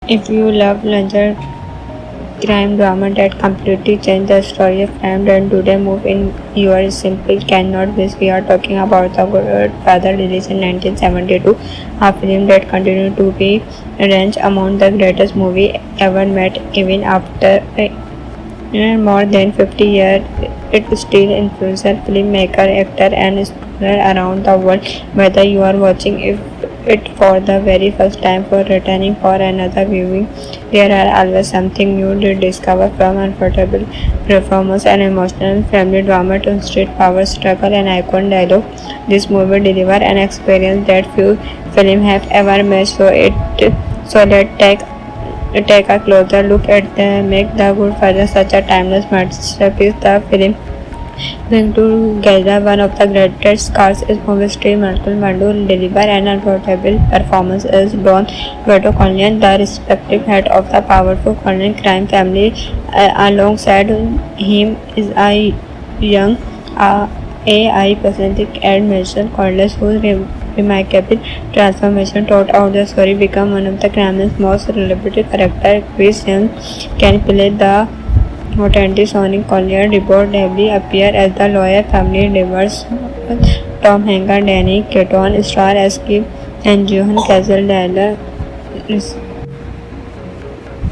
If you love luxury crime drama that completely changed the story of crime, then today move in your simple cannot miss. We are talking about The Godfather, released in 1972, a film that continued to be ranked among the greatest movie ever made, even after more than 50 years. It still influences filmmaker, actor, and scholars around the world. Whether you are watching it for the very first time or returning for another viewing, there are always something new to discover, from unforgettable performance and emotional family drama to street power struggle and iconic dialogue. This movie delivers an experience that few films have ever made. So let's take a closer look at the make The Godfather such a timeless masterpiece. The film bring together one of the greatest cast in movie history. Michael Mando deliver an unforgettable performance as Don Vito Corleone, the respective head of the powerful Corleone crime family. Alongside him is a young AI pathetic and Mason Corliss, whose remarkable transformation throughout the story become one of the crime's most relatable characters. Chris James can play the authentic Sonic Collier. Reportedly appear as the lawyer family members. Tom Hanks, Danny Keaton star as Skip, and Johan Cazale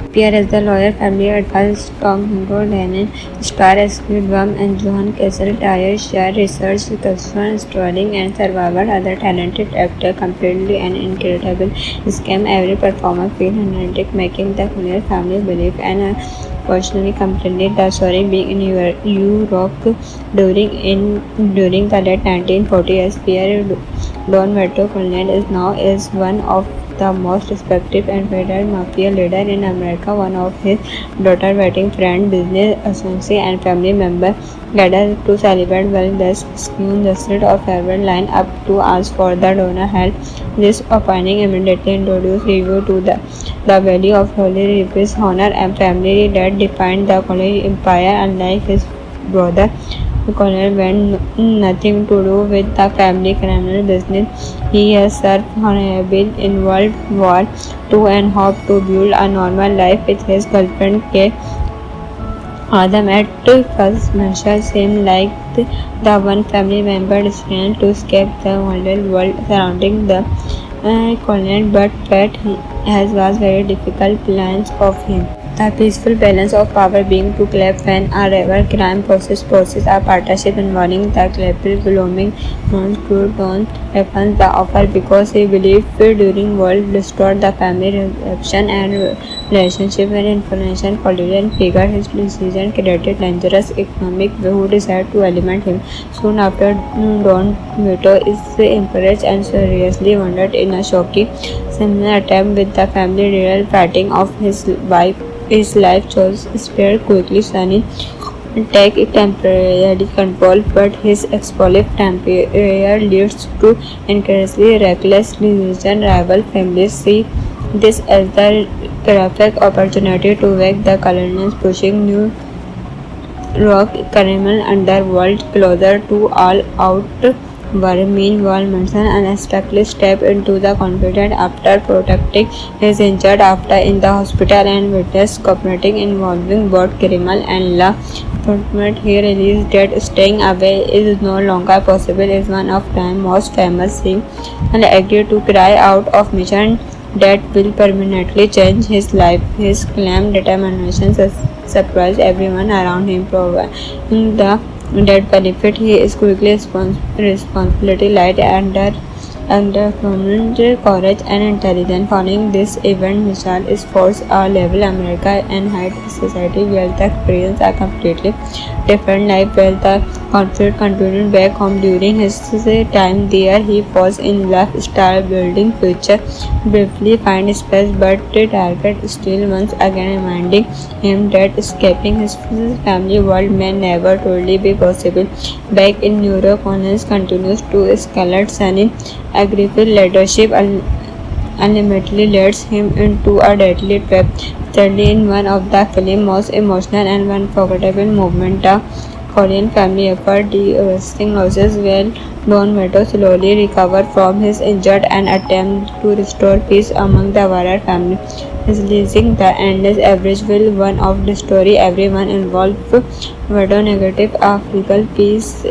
appear as the lawyer family advised. Tom Hanks, Danny star as Skip Worm, and Johan Cazale share research, custom storytelling, and survival. Other talented actors completely an incredible scam. Every performer feel authentic, making the Collier family believe and personally completed the story being in Europe during the late 1940s. Pierre Don Vito Corleone is now is one of the most respected and feared mafia leader in America. One of his daughter wedding friend, business associate, and family member gathered to celebrate while this scheme the street of farewell line up to ask for the donor help. This opening immediately introduced review to the value of holy repeats, honor, and family that defined the Colleone empire. Unlike his brother, Colleone went nothing to do with the family criminal business. He has served honorably in World War II and hoped to build a normal life with his girlfriend Kay. Adam at first measure seemed like the one family member destined to escape the violent world surrounding the Colleone, but fate was very difficult plans of him. The peaceful balance of power being to clap when a rival crime process a partnership involving the Clapper belonging non-true Don refused the offer because he believed during world restored the family reception and relationship and influential political figure. His decision created dangerous economic who decided to eliminate him. Soon after, Don Vito is encouraged and seriously wounded in a shocking similar attempt with the family real fighting of his wife. His life chose spare quickly Sunny take temporary control, but his explosive temper leads to increasingly reckless decision. Rival families see this as the perfect opportunity to wake the colonials, pushing New York criminal underworld closer to all-out war. Meanwhile, Manson unexpectedly stepped into the conflict after protecting his injured after in the hospital and witnessed cooperating involving both criminal and law enforcement. He realized that staying away is no longer possible. Is one of time's most famous scenes and agreed to cry out of mission that will permanently change his life. His calm determination surprised everyone around him, proving the that benefit he is quickly responsibility light under courage and intelligence. Following this event, Michelle is forced a level America and high society where the experience are completely different life. Where the conflict continued back home during his time there, he falls in love, start building future, briefly find space, but the target still once again reminding him that escaping his family world may never truly be possible. Back in New York, Collins continues to escalate Sunny aggressive leadership ultimately leads him into a deadly trap. Thirdly, in one of the film's most emotional and unforgettable moments, the Korean family effort de-arresting losses while Don Vito slowly recovers from his injury and attempts to restore peace among the Warrer family. releasing the endless average will one of the story. Everyone involved, whether negative or legal peace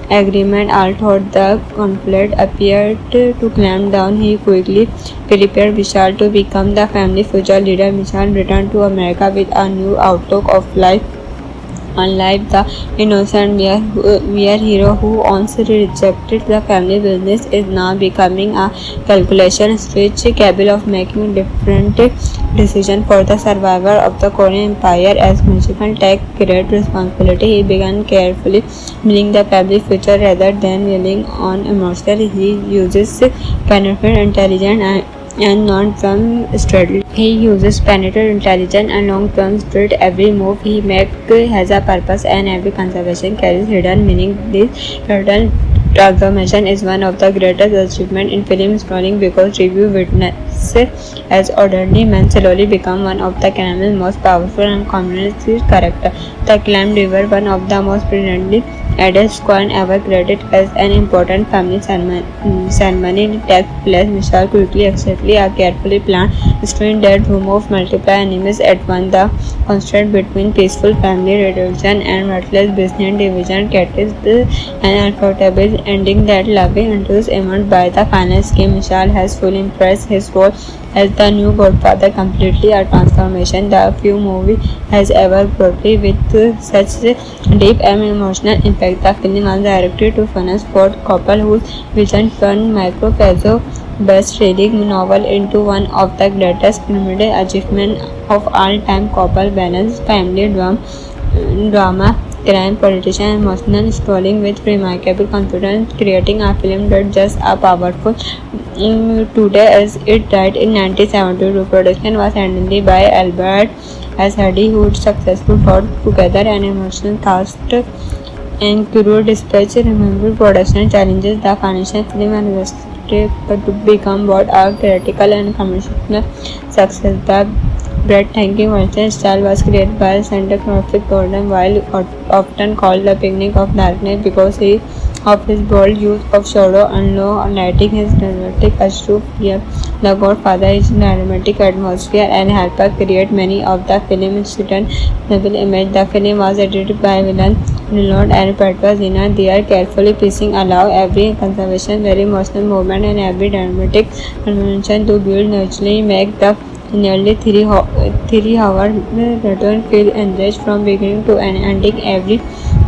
agreement, all thought the conflict appeared to clamp down. He quickly prepared Vishal to become the family future leader. Vishal returned to America with a new outlook of life. Unlike the innocent mere hero who once rejected the family business, is now becoming a calculation switch capable of making different decisions for the survival of the Korean Empire. As Michigan take great responsibility, he began carefully building the family future rather than relying on emotional. He uses penetrating intelligence and long-term strategy. He uses penetrating intelligence and long-term strategy. Every move he makes has a purpose, and every conservation carries hidden meaning. This hidden transformation is one of the greatest achievements in film scrolling because review witness as ordinary men slowly become one of the Kremlin's most powerful and communist character. The acclaimed river, one of the most brilliantly added coin ever created as an important family ceremony takes place. Michelle quickly accepts a carefully planned strain that removes multiple enemies at once. The contrast between peaceful family reduction and ruthless business division catches an unforgettable ending that loving introduced emerged by the final scheme. Michelle has fully impressed his role as the new godfather, completely a transformation the few movie has ever brought with such deep and emotional impact. The film was directed to Francis Ford Coppola, whose vision turned Macro best-selling novel into one of the greatest cinematic achievements of all time. Coppola balanced family drama, crime, politician, and emotional storytelling with remarkable confidence, creating a film that just as powerful today as it died in 1972. Production was handled by Albert S. Hardy, who successfully brought together an emotional cast and crew. Despite remembered production challenges, the financial film and to become both a critical and commercial success. The breathtaking Western style was created by cinematographer Gordon Wilde, often called the beginning of darkness because of his bold use of shadow and low lighting. His dramatic ashore fear. The Godfather is dramatic atmosphere and helped create many of the film's novel image. The film was edited by Villain Reload and Petrosina. They are carefully piecing allow every conservation, very emotional moment, and every dramatic convention to build naturally make the nearly 3 hour return feel engaged from beginning to end, ending every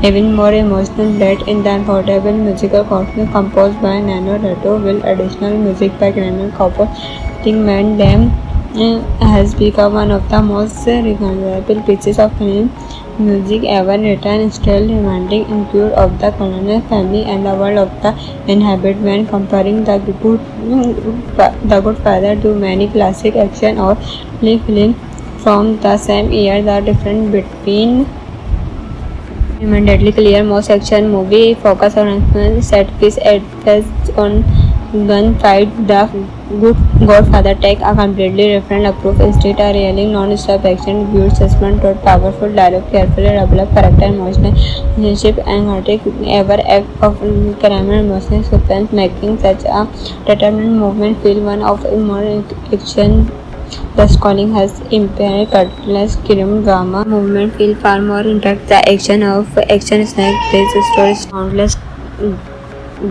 even more emotional that in the unforgettable musical concert composed by Nano Rato will additional music by Graham Copper. Think Man Them has become one of the most recognizable pieces of film music ever written, still reminding include of the colonial family and the world of the inhabit. When comparing the Godfather to many classic action or film from the same year, the difference between immediately clear. Most action movie focus on action set piece as on gunfight. The Godfather take a completely different approach. Instead of yelling non-stop action, build suspense through powerful dialogue, carefully develop character, emotional relationship, and heartache ever act of criminal emotional suspense, making such a determined movement feel one of more action. The calling has impaired cutlass crime drama movement feel far more impact. The action of action snack this story countless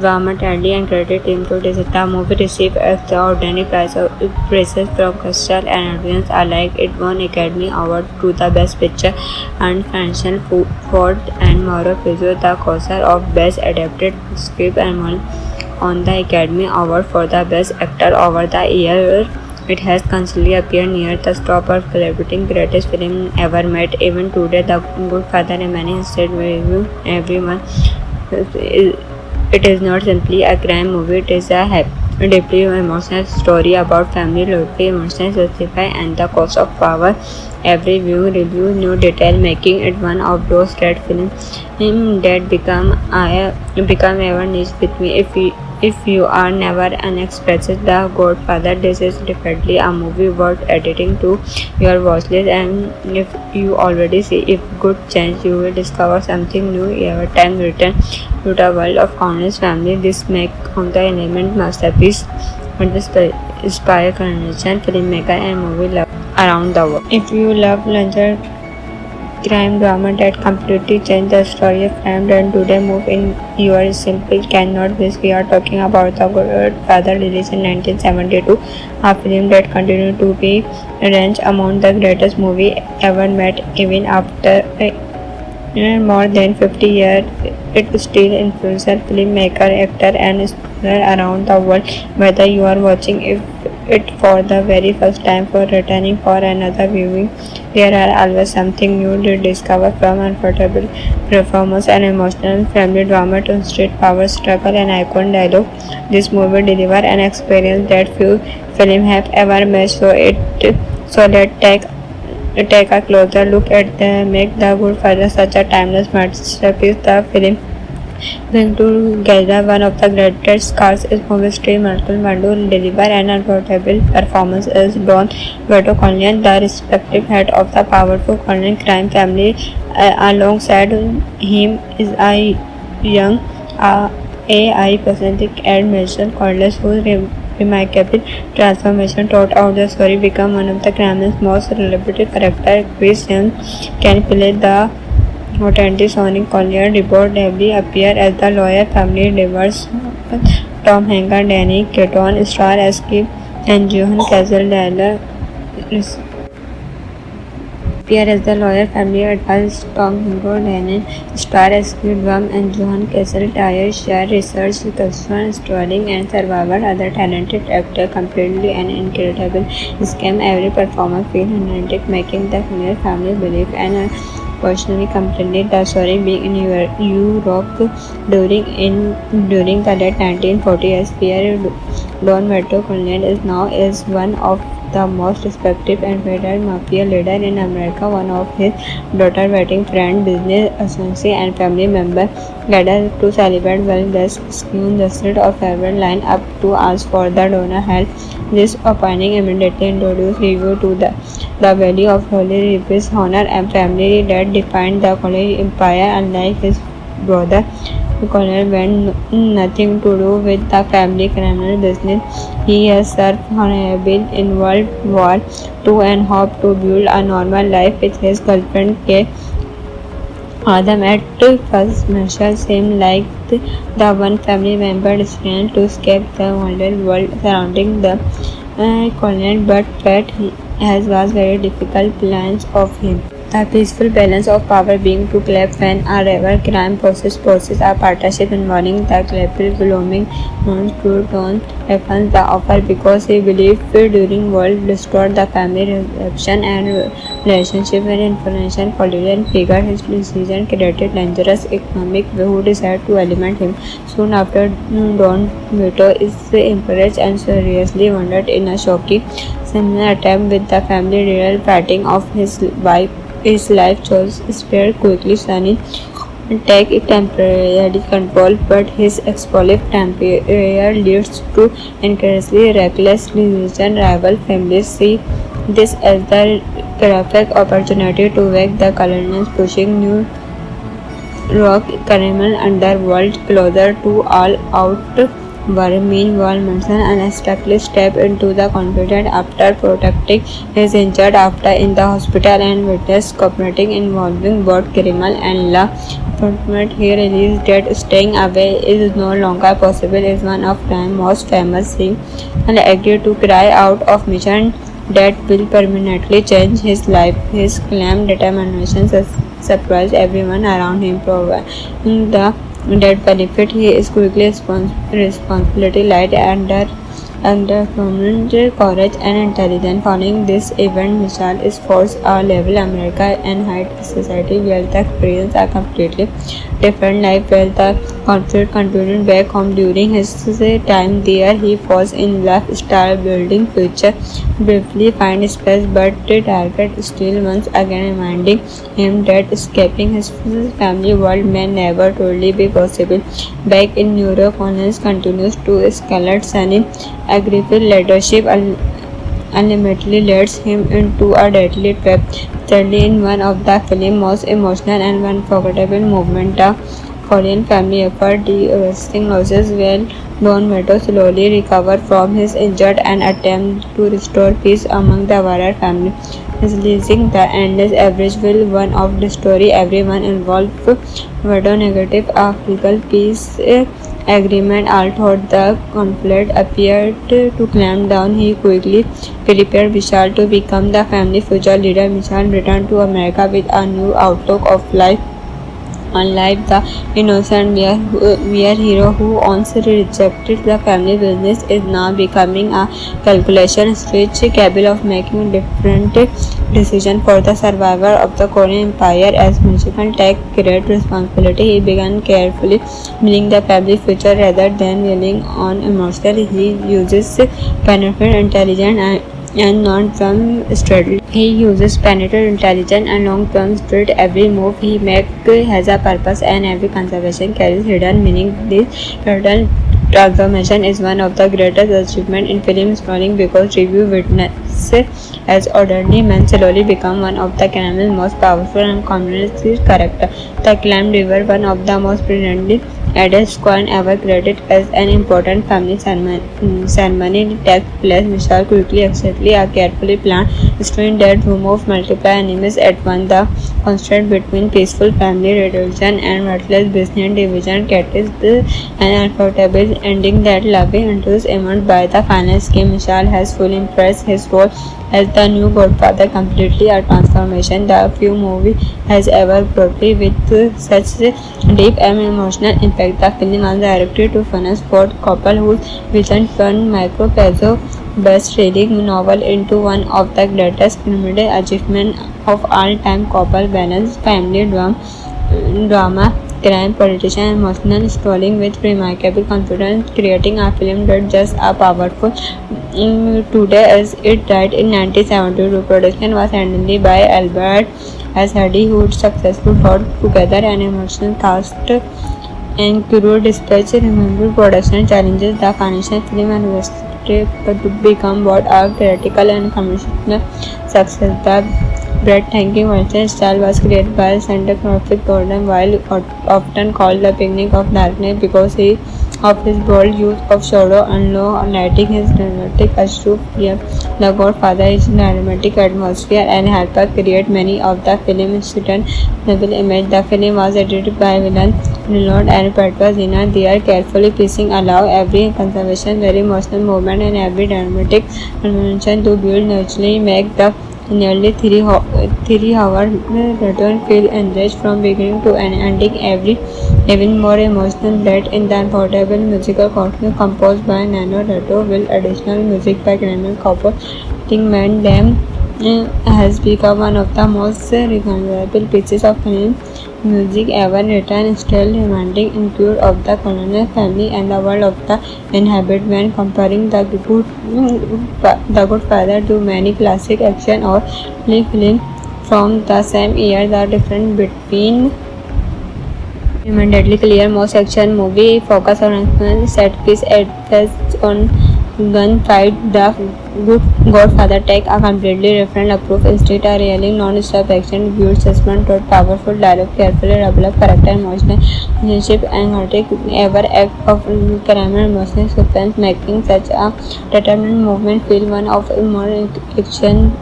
drama tragedy and credit team to this. The movie received extraordinary praises from critics and audience alike. It won Academy Award to the Best Picture and Francis Ford and Mauro Puzo the Oscar of Best Adapted Script and won on the Academy Award for the Best Actor over the year. It has constantly appeared near the top of celebrating greatest film ever made. Even today, The Godfather remains instead review everyone. It is not simply a crime movie, it is a deeply emotional story about family, loyalty, emotional justify, and the cost of power. Every viewing review new detail, making it one of those great films that become ever niche with me. If you are never unexpected The Godfather, this is definitely a movie worth adding to your watch list. And if you already see if good chance you will discover something new every time return to the world of countless family. This make of the element masterpiece inspire conversation, filmmaker and movie lovers around the world. If you love Langer crime drama that completely changed the story of crime and today move in your simply cannot miss. We are talking about The Godfather, released in 1972, a film that continued to be ranked among the greatest movie ever made even after more than 50 years. It still influences filmmaker, actor and scholar around the world. Whether you are watching it for the very first time or returning for another viewing, there are always something new to discover, from unforgettable performance and emotional family drama to street power struggle and iconic dialogue. This movie delivers an experience that few films have ever matched. So let's take a closer look at the make The Godfather such a timeless masterpiece. The film brings together one of the greatest cast in movie history. Michael Mando deliver an unforgettable performance as Don Vito Corleone, the respective head of the powerful Corleone crime family. Alongside him is a young AI pathetic and Mason Corliss, whose remarkable transformation throughout the story become one of the crime's most relatable characters. Chris James can play the authentic Sonic Collier. Reportedly appear as the lawyer family divorce. Tom Hanks, Danny Keaton star as Skip, and Johan Cazale appear as the lawyer family advised. Tom Hanks, Danny star as Skip Worm, and Johan Cazale share research, custom storytelling, and survival. Other talented actor completely an incredible scam. Every performance feels authentic, making the family believe and personally completed the story being in Europe during the late 1940s. Pierre Don Vito Corleone is one of the most respected and feared mafia leader in America. One of his daughter, wedding friend, business associate, and family member gathered to celebrate while the scheme the street of February line up to ask for the donor help. This opening immediately introduced Review to the value of Holy Repeat's honor and family that defined the Corleone empire. Unlike his brother, Corleone went nothing to do with the family criminal business. He has served honorably in World War II and hoped to build a normal life with his girlfriend Kay Adam. At first measure seemed like the one family member destined to escape the violent world surrounding the Corleone, but fate was very difficult plans of him. The peaceful balance of power being to collapse when a rival crime forces a partnership involving the Claypool blooming non-true Don refused the offer because he believed during world destroyed the family reception and relationship with influential political figure. His decision created dangerous economic who decided to eliminate him. Soon after, Don Vito is impressed and seriously wounded in a shocking similar attempt with the family real fighting of his wife. His life chose spare quickly Sunny take temporary control, but his explosive temper leads to increasingly reckless decision. Rival families see this as the perfect opportunity to wake the colonials, pushing New York criminal underworld closer to all-out war. Meanwhile, Manson unexpectedly stepped into the conflict after protecting his injured after in the hospital and witnessed cooperating involving both criminal and law enforcement. He realized that staying away is no longer possible. Is one of crime's most famous scenes and agreed to cry out of mission that will permanently change his life. His calm determination surprised everyone around him, proving the that benefit he is quickly responsibility light under prominent courage and intelligence. Following this event, Michelle is forced a level America and high society where the experience a completely different life. Where the conflict continued back home during his time there, he falls in love, start building future, briefly find space, but the target still once again reminding him that escaping his family world may never truly be possible. Back in New York, Connors continues to escalate. Sunny aggressive leadership ultimately leads him into a deadly trap. Thirdly, in one of the film's most emotional and unforgettable moments, the Korean family after devastating losses, while Don Vito slowly recovered from his injury and attempted to restore peace among the Warrior family. Releasing the endless average will one of the story everyone involved. Vado negative African peace agreement, although the conflict appeared to clamp down, he quickly prepared Vishal to become the family future leader. Vishal returned to America with a new outlook of life. Unlike the innocent mere hero who once rejected the family business, is now becoming a calculation switch capable of making different decisions for the survival of the Korean Empire. As Michigan take great responsibility, he began carefully building the family future rather than relying on emotional. He uses penetrating intelligence and long-term strategy. He uses penetrating intelligence and long-term strategy. Every move he makes has a purpose, and every conservation carries hidden meaning. This pattern transformation is one of the greatest achievements in film storytelling because review witness as ordinary men slowly become one of the Kremlin's most powerful and convincing characters. The acclaimed River, one of the most brilliantly Adele's coin ever created as an important family ceremony takes place. Vishal quickly accepts a carefully planned story that removes multiple enemies at once. The contrast between peaceful family reduction and ruthless business division creates an unforgettable ending that loving introduced emerged by the final scheme. Vishal has fully impressed his role as the new Godfather, completely a transformation the few movie has ever portrayed with such deep and emotional impact. The film was directed to Francis Ford Coppola, whose vision turned Marco Pezzo best-selling novel into one of the greatest cinematic achievements of all time. Coppola balanced family drama, crime, politician, and emotional storytelling with remarkable confidence, creating a film that just as powerful today as it died in 1972. Production was handled by Albert S. Hardy, who successfully brought together an emotional cast and crew despite remembered production challenges. The financial film and to become both a critical and commercial success. The breathtaking Western style was created by cinematographer Gordon Wilde, often called the beginning of darkness because of his bold use of shadow and low lighting. His dramatic atmosphere, The Godfather, is dramatic atmosphere and helped create many of the film's noble image. The film was edited by Villan Renaud and Petra Zina. They are carefully piecing allow every conservation, very emotional moment, and every dramatic convention to build naturally make the nearly 3 hour return feel enriched from beginning to ending. Even more emotional that in the unforgettable musical content composed by Nano Rato will additional music by Granul Copper. Think Man Them has become one of the most recognizable pieces of film music ever written, still reminding include of the colonial family and the world of the inhabit. When comparing the Godfather to many classic action or film from the same year, the difference between deadly clear. Most action movie focus on action set piece adds on gunfight. The Godfather take a completely different approach. Instead of really non-stop action, build suspense through powerful dialogue, carefully develop character, emotional relationship, and heroic ever act of crime and emotional suspense, making such a determined movement feel one of more action.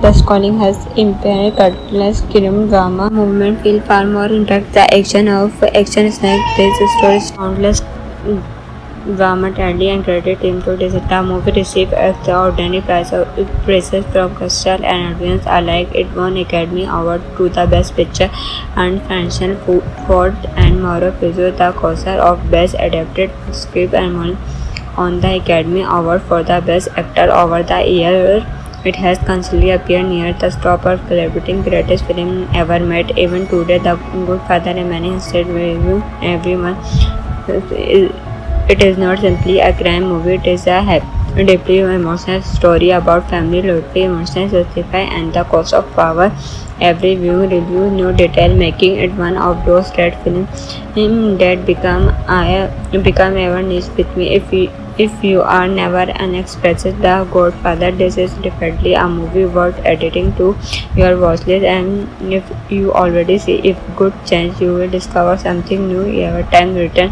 The Calling has impaired countless crime drama movement feel far more impact. The action of action snack based stories countless drama tragedy and credit team to visit. The movie received extraordinary praises from critics and audience alike. It won Academy Award to the Best Picture and Francis Ford and Mauro Puzo the Oscar of Best Adapted Script and on the Academy Award for the Best Actor. Over the year, it has constantly appeared near the top of celebrating greatest film ever made. Even today, The Godfather remains instead review everyone. It is not simply a crime movie, it is a deeply emotional story about family, loyalty, emotional sacrifice, and the cost of power. Every viewing review new detail, making it one of those great films that become ever niche with me. If you are never unexpressed The Godfather, this is definitely a movie worth adding to your watch list. And if you already see if good chance you will discover something new every time return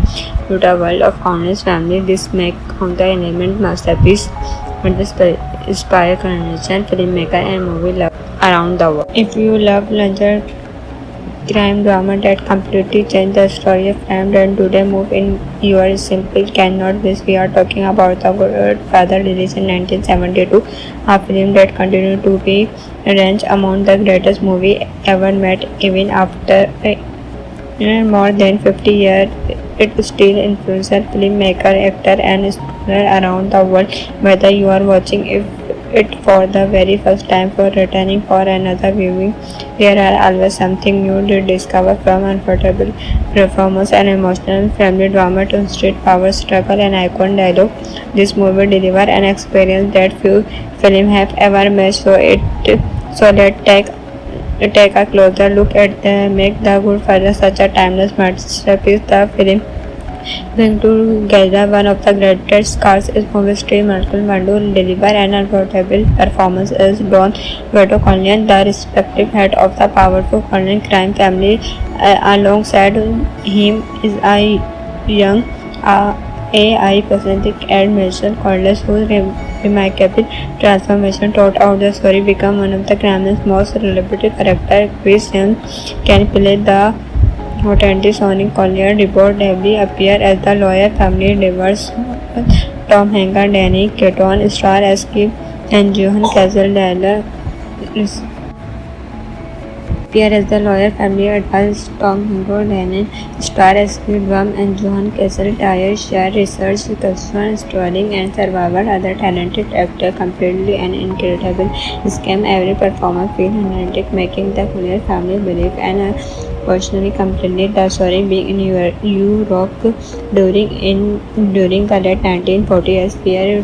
to the world of Countless Family. This make on the element masterpiece and inspire generation filmmaker and movie love around the world. If you love larger crime drama that completely changed the story of crime, then today move in your simply cannot miss. We are talking about The Godfather, released in 1972, a film that continued to be ranked among the greatest movie ever made even after more than 50 years. It still influences filmmaker, actor, and scholars around the world. Whether you are watching it for the very first time or returning for another viewing, there are always something new to discover, from unforgettable performance and emotional family drama to street power struggle and icon dialogue. This movie delivers an experience that few films have ever matched. So let's take a closer look at the make The Godfather such a timeless masterpiece. The film bring together one of the greatest stars is movie star Marlon Brando deliver an unforgettable performance as Don Vito Corleone, the respective head of the powerful Corleone crime family. Alongside him is a young AI pathetic and Michelle Corliss, whose remarkable transformation throughout the story become one of the crime's most relatable characters. Chris Young can play the authentic Sonny Collier. Reportedly appear as the lawyer family divorce. Tom Hanks, Danny Keaton star as Skip, and Johan Cazale appear as the lawyer family advised. Tom Hanks, Danny star as Skip Worm, and Johan Cazale share research, customer storing, and survivor. Other talented actor completely an incredible scam. Every performance feel authentic, making the Collier family believe and personally completed the story being in Europe during the late 1940s. Pierre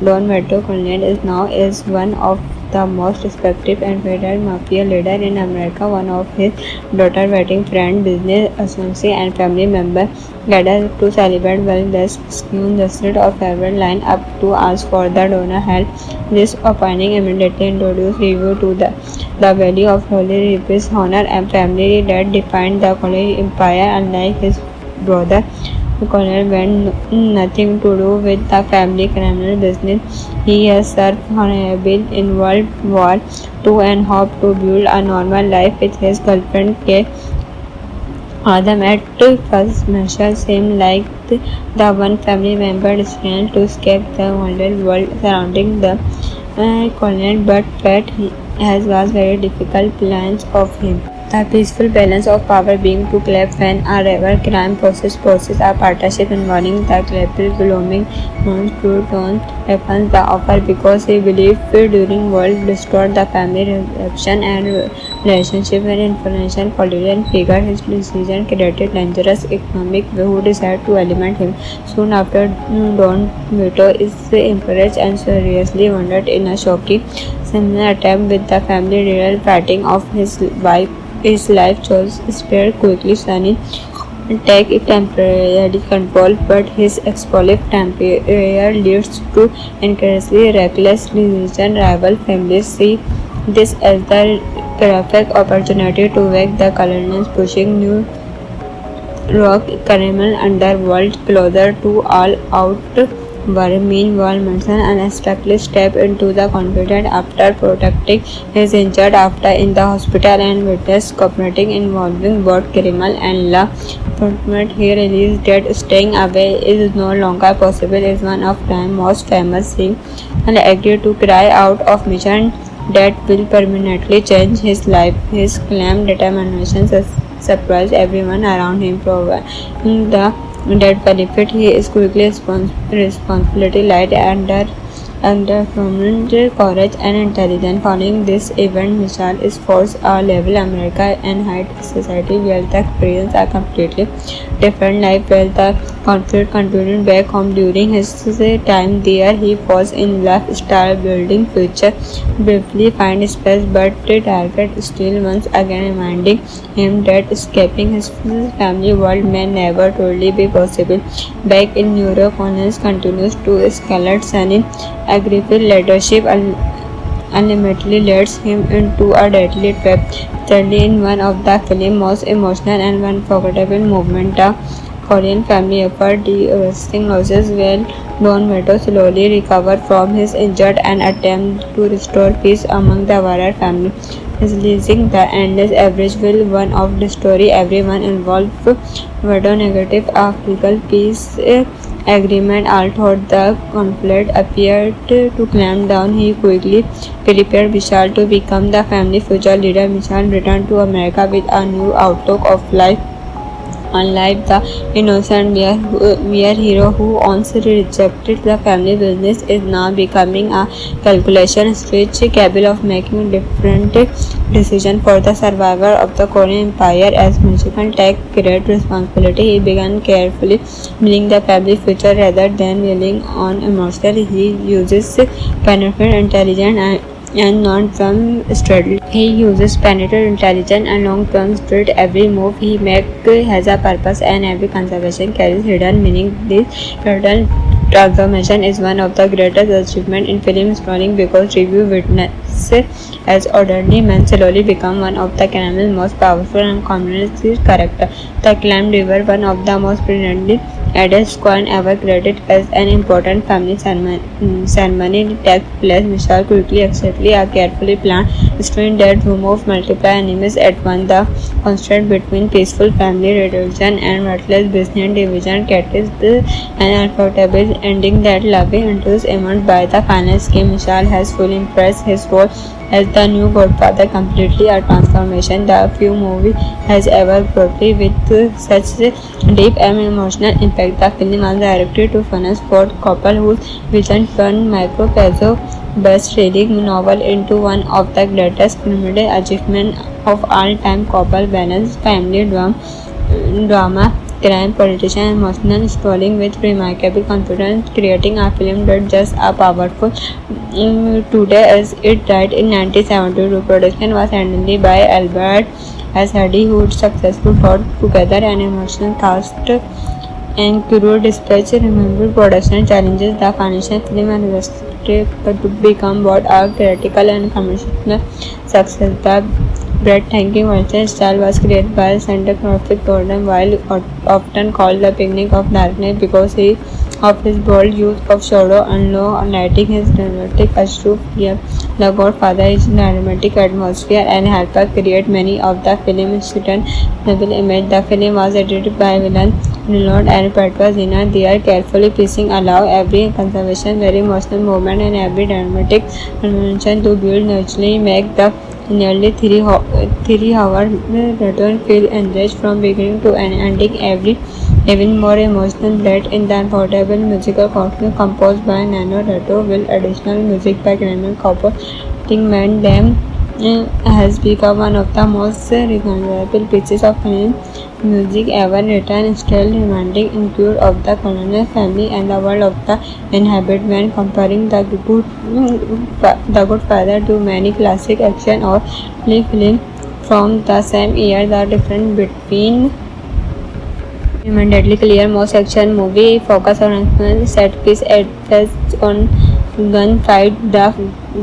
Don Vito Corleone is one of the most respected and feared mafia leader in America. One of his daughter, wedding friend, business associate, and family member gathered to celebrate while the scheme lasted of several line up to ask for the donor help. This opening immediately introduced review to the value of Holy Reapers, honor, and family that defined the Collier empire. Unlike his brother, Collier went nothing to do with the family criminal business. He has served honorably in World War II and hoped to build a normal life with his girlfriend Kay. Adam at first measure seemed like the one family member destined to escape the wild world surrounding the Colonel, but fate was very difficult plans of him. The peaceful balance of power being to collapse when a rival crime process a partnership involving the clever blooming non-true weapons the offer because he believed during world restored the family reception and relationship with influential political figure. His decision created dangerous economic who decided to eliminate him. Soon after, Don Vito is impressed and seriously wounded in a shocking similar attempt with the family real fighting of his wife. His life chose spared quickly Sunny take temporary control, but his explosive temper leads to increasingly reckless decision. Rival families see this as the perfect opportunity to wake the colonials, pushing New York criminal underworld closer to all-out war. Meanwhile, Manson unexpectedly stepped into the confidence after protecting his injured after in the hospital and witness cooperating involving both criminal and law enforcement. He realized that staying away is no longer possible. Is one of time's most famous scenes and agreed to cry out of mission that will permanently change his life. His calm determination surprised everyone around him, proving the that benefit he is quickly responsibility light under prominent courage and intelligence. Following this event, Michelle is forced a level America and high society where the experience are completely different life where the conflict continued back home. During his time there, he was in love, start building future, briefly find space, but the target still once again reminding him that escaping his family world may never truly be possible. Back in New York, Collins continues to escalate Sunny aggressive leadership and ultimately leads him into a deadly trap. Thirdly, in one of the film's most emotional and unforgettable moments, the Korean family effort de-arresting losses while Don Vito slowly recovers from his injury and attempts to restore peace among the Varar family. Releasing the endless average will one of the story everyone involved Vado negative African peace agreement although the conflict appeared to clamp down. He quickly prepared Vishal to become the family future leader. Vishal returned to America with a new outlook of life. Unlike the innocent mere hero who once rejected the family business is now becoming a calculation switch capable of making different decisions for the survival of the Korean Empire. As Michigan take great responsibility, he began carefully building the family future rather than relying on emotional. He uses penetrating intelligence and long-term strategy. He uses penetrating intelligence and long-term strategy. Every move he makes has a purpose and every conservation carries hidden meaning. This hidden transformation is one of the greatest achievements in film storytelling because review witness as ordinary men slowly become one of the Canaan's most powerful and comprehensive characters. The acclaimed river, one of the most brilliantly adult coin ever created as an important family ceremony takes place. Vishal quickly accepts a carefully planned strategy that removes multiple enemies at once. The contrast between peaceful family religion and ruthless business division catches an unforgettable ending that loving interest emerged by the final scheme. Vishal has fully impressed his role as the new Godfather completely a transformation the few movie has ever portrayed with such deep and emotional impact. The film was directed to Francis Ford Coppola, whose vision turned Marco Pezzo best-selling novel into one of the greatest cinematic achievements of all time. Coppola balanced family drama, crime, politician, and emotional storytelling with remarkable confidence, creating a film that just as powerful today as it died in 1972. Production was handled by Albert S. Hardy, who successfully brought together an emotional cast and crew despite remembered production challenges. The financial film and invested to become both a critical and commercial success. The breathtaking Western style was created by cinematographer Gordon Wilde, often called the beginning of darkness because of his bold use of shadow and low lighting. His dramatic ashore here. The Godfather is dramatic atmosphere and helped create many of the film's novel image. The film was edited by Villan Renaud and Petrosina. They are carefully pacing allow every conservation, very emotional moment and every dramatic convention to build naturally make the nearly 3 hour return feel enriched from beginning to end, ending every even more emotional that in the unforgettable musical content composed by Nano Rato will additional music by Graham Copper. Think Man Them has become one of the most recognizable pieces of film music ever written, still reminding include of the colonial family and the world of the inhabitant. Comparing the Good Father to many classic action or film from the same year, the difference between deadly clear. Most action movie focus on action set piece as on gunfight. The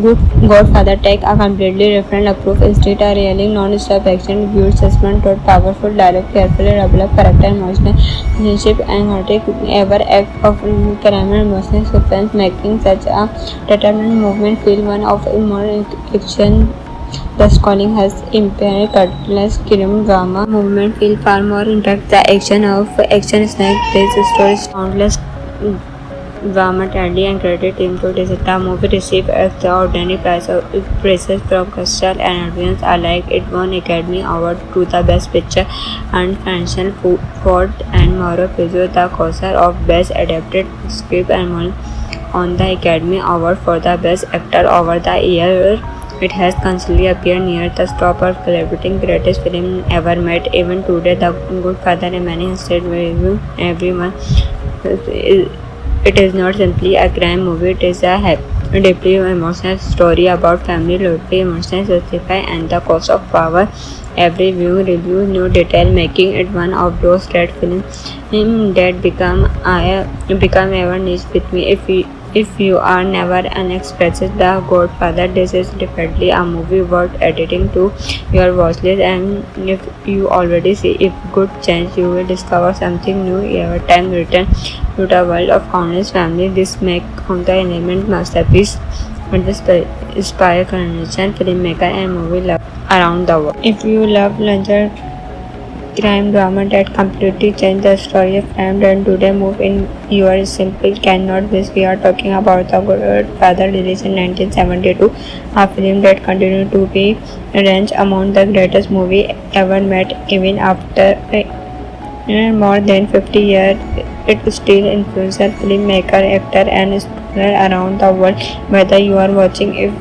Good Godfather take a completely different approach. Instead of really non-stop action, viewed suspense toward powerful dialogue, carefully developed character, emotional relationship, and heroic ever act of crime emotional suspense, making such a determined movement feel one of more action. The scoring has impaired cutlass crime drama movement feel far more intact. The action of action snack based stories countless drama tragedy and credit team to this. The movie received extraordinary praises from critics and audience alike. It won Academy Award to the Best Picture and Financial Ford and Mauro Puzo the co-author of Best Adapted Script and won on the Academy Award for the Best Actor over the year It has constantly appeared near the top of celebrating greatest film ever made. Even today, The Good Father remains stayed with everyone. It is not simply a crime movie, it is a deeply emotional story about family, loyalty, emotional sacrifice, and the cost of power. Every viewing review new detail, making it one of those great films that become ever niche with me. If you are never unexpected The Godfather, this is definitely a movie worth adding to your watch list. And if you already see if good chance you will discover something new every time you return to the world of countless family. This make of the element masterpiece and the inspire conversation filmmaker and movie love around the world. If you love larger crime drama that completely changed the story of crime and today move in your simple cannot miss. We are talking about The Godfather, released in 1972, a film that continued to be ranked among the greatest movie ever made even after more than 50 years. It still influences filmmaker, actor, and scholars around the world. Whether you are watching it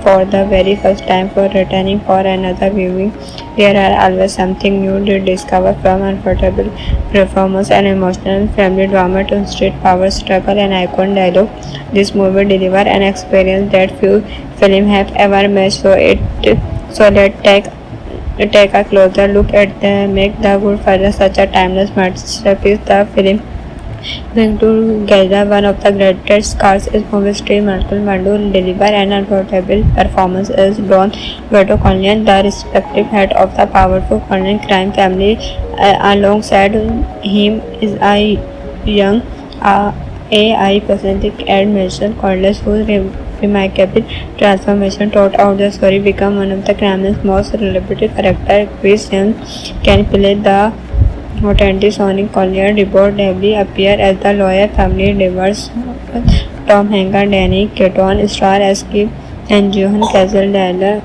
for the very first time or returning for another viewing, there are always something new to discover, from unforgettable performance and emotional family drama to street power struggle and iconic dialogue. This movie delivers an experience that few films have ever made. So let's take a closer look at the make The Godfather such a timeless masterpiece. The film brings together one of the greatest cast in movie history. Michael Mando deliver an unforgettable performance as Don Vito Corleone, the respective head of the powerful Corleone crime family. Alongside him is a young AI pathetic and Mason Corliss, whose remarkable transformation throughout the story become one of the crime's most relatable characters. Chris James can play the authentic Sonic Collier. Report heavily appear as the lawyer family divorce. Tom Hanks, Danny Keaton star as Skip, and Johan Cazale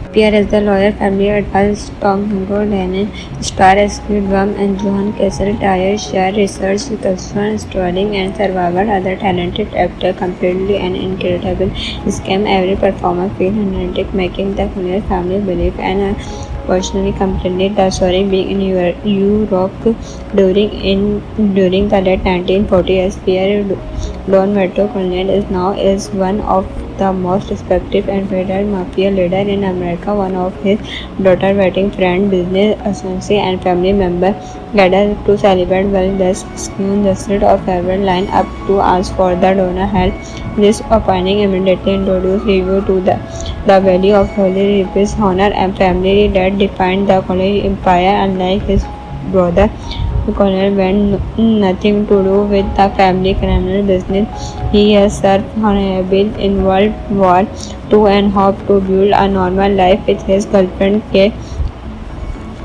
appear as the lawyer family advised. Tom Hanks, Danny star as Skip Worm, and Johan Cazale share research, construction, storing, and survival. Other talented actors completely an incredible scam. Every performance feels authentic, making the Collier family believe and personally completed the story being in Europe during the late 1940s. Pierre Don Vito Corleone is one of the most respected and feared mafia leader in America. One of his daughter wedding friend, business associate, and family member gathered to celebrate while the justice of farewell line up to ask for the donor help. This opening immediately introduced review to the value of Holy Reap's honor and family that defined the Collier empire. Unlike his brother, Collier had nothing to do with the family criminal business. He has served honorably in World War II and hoped to build a normal life with his girlfriend Kay.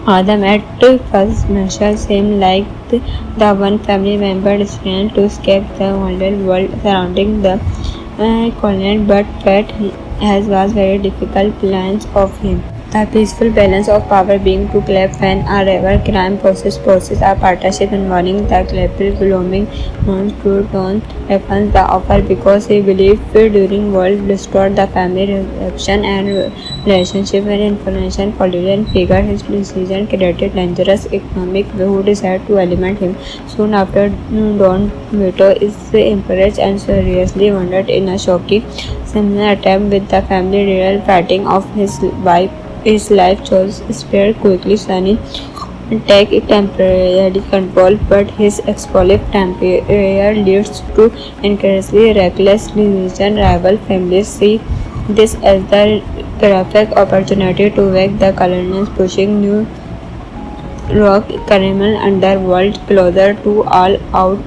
Adam at first measure seemed like the one family member destined to escape the wonderful world surrounding the Collier, but fate was very difficult plans of him. The peaceful balance of power being to clap when a rival crime process a partnership involving the Clapper belonging to Don refused the offer because he believed during world restored the family reaction and relationship and information political figure. His decision created dangerous economic who decided to eliminate him. Soon after, Don Vito is impressed and seriously wounded in a shocking similar attempt with the family real fighting of his wife. His life chose spare quickly Sunny take temporary control, but his explosive temper leads to increasingly reckless decision. Rival families see this as the perfect opportunity to wake the colonials, pushing New York criminal underworld closer to all-out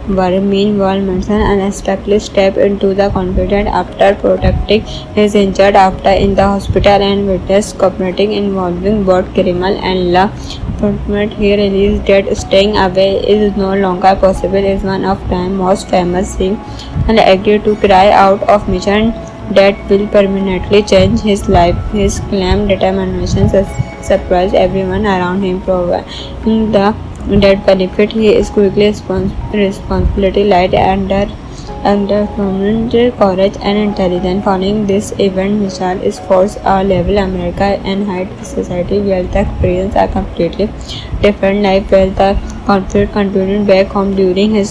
war. Meanwhile, Manson unexpectedly stepped into the conflict after protecting his injured after in the hospital and witnessed cooperating involving both criminal and law enforcement. He realized that staying away is no longer possible. Is one of time's most famous scenes and agreed to cry out of mission that will permanently change his life. His calm determination surprised everyone around him, providing the that benefit. He is quickly responsibility light under determined courage and intelligence. Following this event, Vishal is forced to level America and hide society where the experience a completely different life where the conflict continued back home. During his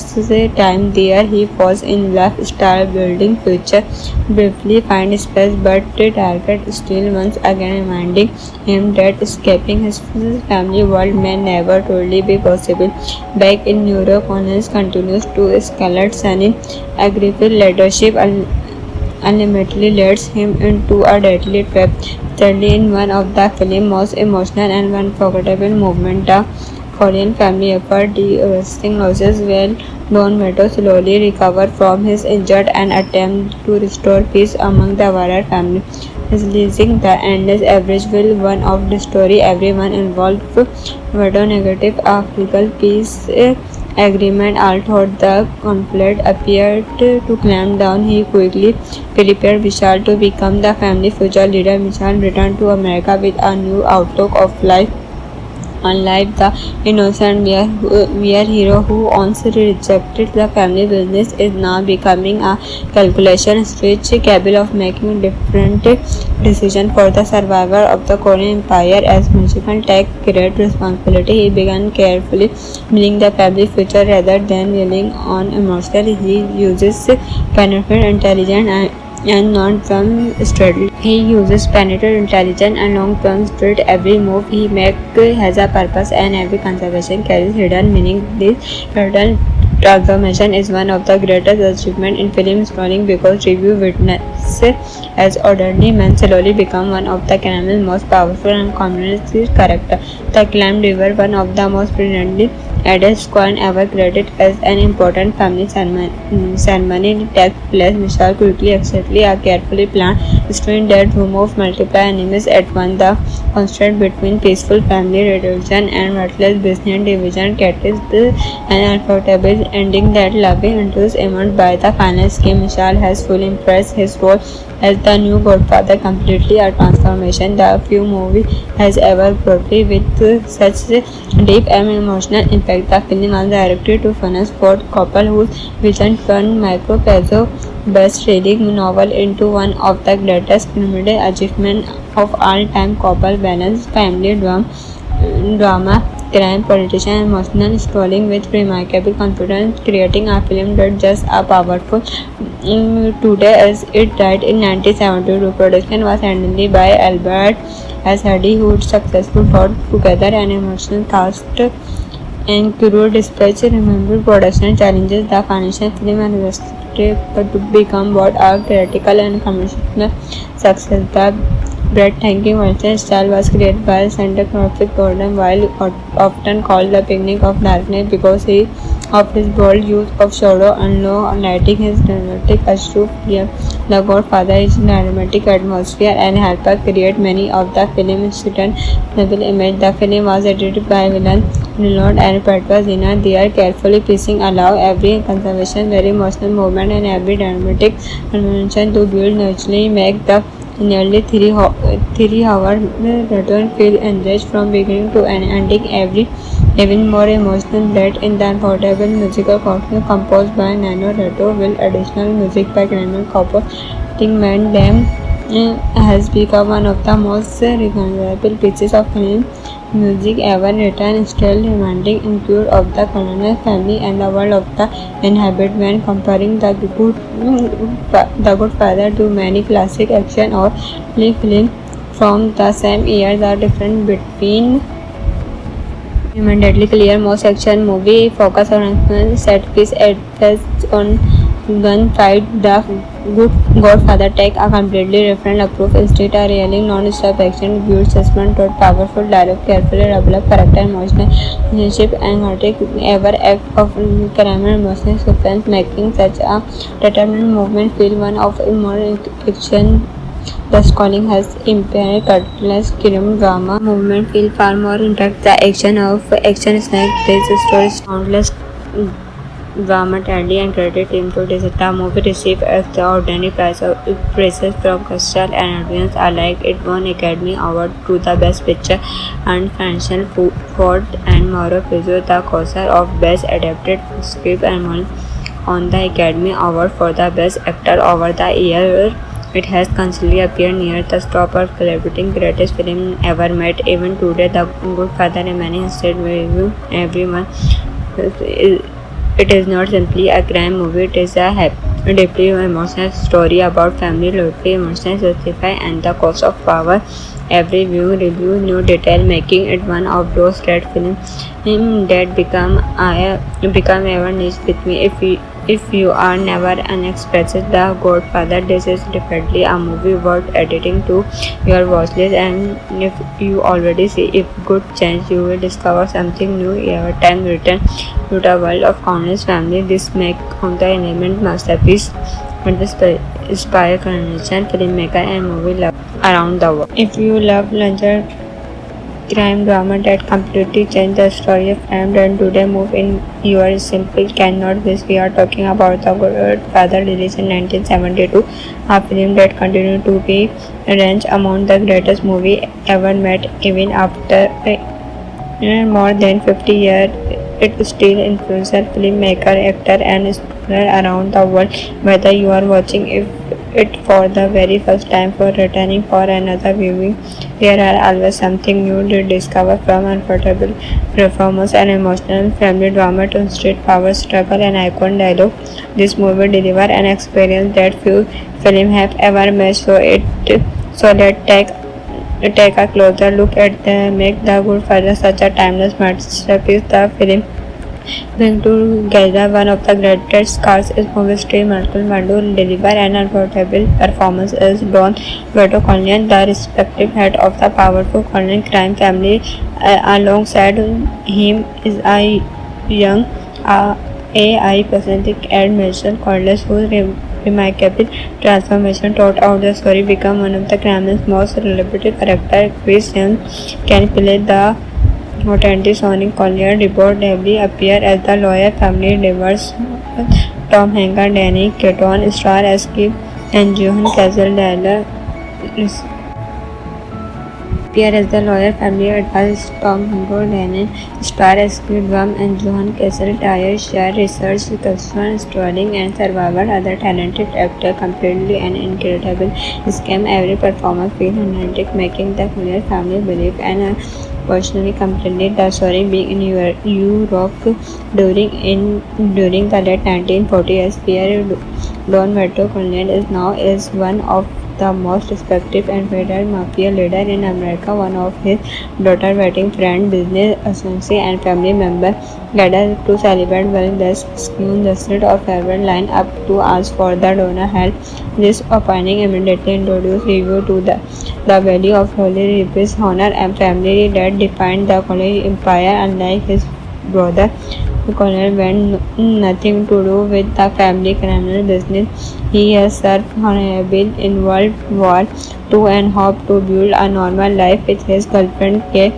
time there, he falls in love, start building future, briefly find space, but the target still once again reminding him that escaping his family world may never truly be possible. Back in New York, Connors continues to escalate Sunny aggressive leadership ultimately leads him into a deadly trap. Thirdly, in one of the film's most emotional and unforgettable moments, the Korean family effort de-arresting losses while Don Vito slowly recovers from his injury and attempts to restore peace among the Warrior family. Releasing the endless average will one of the story everyone involved Vito negative African peace agreement although the conflict appeared to clamp down, he quickly prepared Vishal to become the family future leader. Vishal returned to America with a new outlook of life. Unlike the innocent mere hero who once rejected the family business is now becoming a calculation switch capable of making different decisions for the survival of the Korean Empire. As Michigan take great responsibility, he began carefully building the family future rather than relying on emotional. He uses penetrating intelligence and long-term strategy. He uses penetrating intelligence and long-term strategy. Every move he makes has a purpose and every conservation carries hidden meaning. This hidden transformation is one of the greatest achievements in film storytelling because review witness as ordinary men slowly become one of the criminal's most powerful and communist character. The Clam River, one of the most brilliantly added squad ever created as an important family ceremony takes place. Vishal quickly accepts a carefully planned story that removes multiple enemies at once. The contrast between peaceful family reduction and ruthless business division catches an unforgettable ending that loving induced emerged by the final scheme. Vishal has fully impressed his role as the new godfather, completely a transformation the few movie has ever portrayed with such deep and emotional impact. The film was directed to Francis Ford Coppola, whose vision turned Marco Pezzo best-selling novel into one of the greatest cinematic achievements of all time. Coppola balanced family drama, crime, politician, and emotional storytelling with remarkable confidence, creating a film that just as powerful today as it died in 1972. Production was handled by Albert S. Hardy, who successfully brought together an emotional cast and crew despite remembered production challenges. The financial film and restricted to become both a critical and commercial success. The breathtaking Western style was created by cinematographer Gordon Wilde, often called the beginning of darkness because of his bold use of shadow and low lighting. His dramatic astute The Godfather is dramatic atmosphere and helped create many of the film's novel image. The film was edited by villain Renaud and Pedro Zina. They are carefully piecing allow every conservation, very emotional moment and every dramatic convention to build naturally make the nearly 3 hour return feel enriched from beginning to end, ending even more emotional that in the unforgettable musical content composed by Nano Reto will additional music by Grandma Copper. Man Them has become one of the most recognizable pieces of film music ever written, still reminding include of the colonial family and the world of the inhabit when comparing the Godfather to many classic action or film from the same year. The difference between immediately clear. Most action movie focus on action set piece adds on gunfight. The Good Godfather take a completely different approach. Instead of railing non-stop action, build suspense toward powerful dialogue, carefully develop character, emotional relationship, and heroic ever act of crime and emotional suspense, making such a determined movement feel one of more action. The calling has impaired cutlass crime drama movement feel far more impact. The action of action snack this story countless drama tragedy and credit team to this. The movie received extraordinary praises from critics and audience alike. It won Academy Award to the Best Picture and Francis Ford and Mauro Puzo the co-author of Best Adapted Script and won won the Academy Award for the Best Actor over the year. It has constantly appeared near the top of celebrating greatest film ever made. Even today, The Good Father remains still review everyone. It is not simply a crime movie, it is a deeply emotional story about family, loyalty, emotional justify, and the cost of power. Every viewing review new detail, making it one of those great films that become ever niche with me. If you are never unexpected The Godfather, this is definitely a movie worth adding to your watch list. And if you already see it, good chance you will discover something new every time return to the world of countless family. This makes the element masterpiece and inspire generation filmmaker and movie lovers around the world. If you love Langer crime drama that completely changed the story of crime, then today move in your simple cannot miss. We are talking about The Godfather, released in 1972, a film that continued to be ranked among the greatest movie ever made even after more than 50 years. It still influences filmmaker, actor, and scholar around the world. Whether you are watching it for the very first time or returning for another viewing, there are always something new to discover, from unforgettable performance and emotional family drama to street power struggle and iconic dialogue. This movie delivers an experience that few films have ever matched. So let's take a closer look at the make The Good Father such a timeless masterpiece. The film brings together one of the greatest cast in movie history. Michael Mando deliver an unforgettable performance as Don Vito Corleone, the respective head of the powerful Corleone crime family. Alongside him is a young AI pathetic Ed Mitchell Corliss, whose remarkable transformation throughout the story become one of the crime's most relatable characters. Chris James can play the authentic Sonic Collier. Reportedly appear as the lawyer family divorce. Tom Hanks, Danny Keaton star as Skip, and Johan Castle appear as the lawyer family advised. Tom Hanks, Danny star as Skip Worm, and Johan Castle share research, custom storytelling, and survival. Other talented actor completely an incredible scam. Every performance feels authentic, making the Collier family believe and personally completed the story being in Europe during the late 1940s. Pierre Don Vito Corleone is one of the most respected and feared mafia leader in America. One of his daughter wedding friend, business associate, and family member gathered to celebrate while the scheme justice of everyone lined up to ask for the donor help. This opening immediately introduced review to the value of holy Rip's honor and family that defined the Collier empire. Unlike his brother, Collier went nothing to do with the family criminal business. He has served honorably in World War II and hoped to build a normal life with his girlfriend Kay.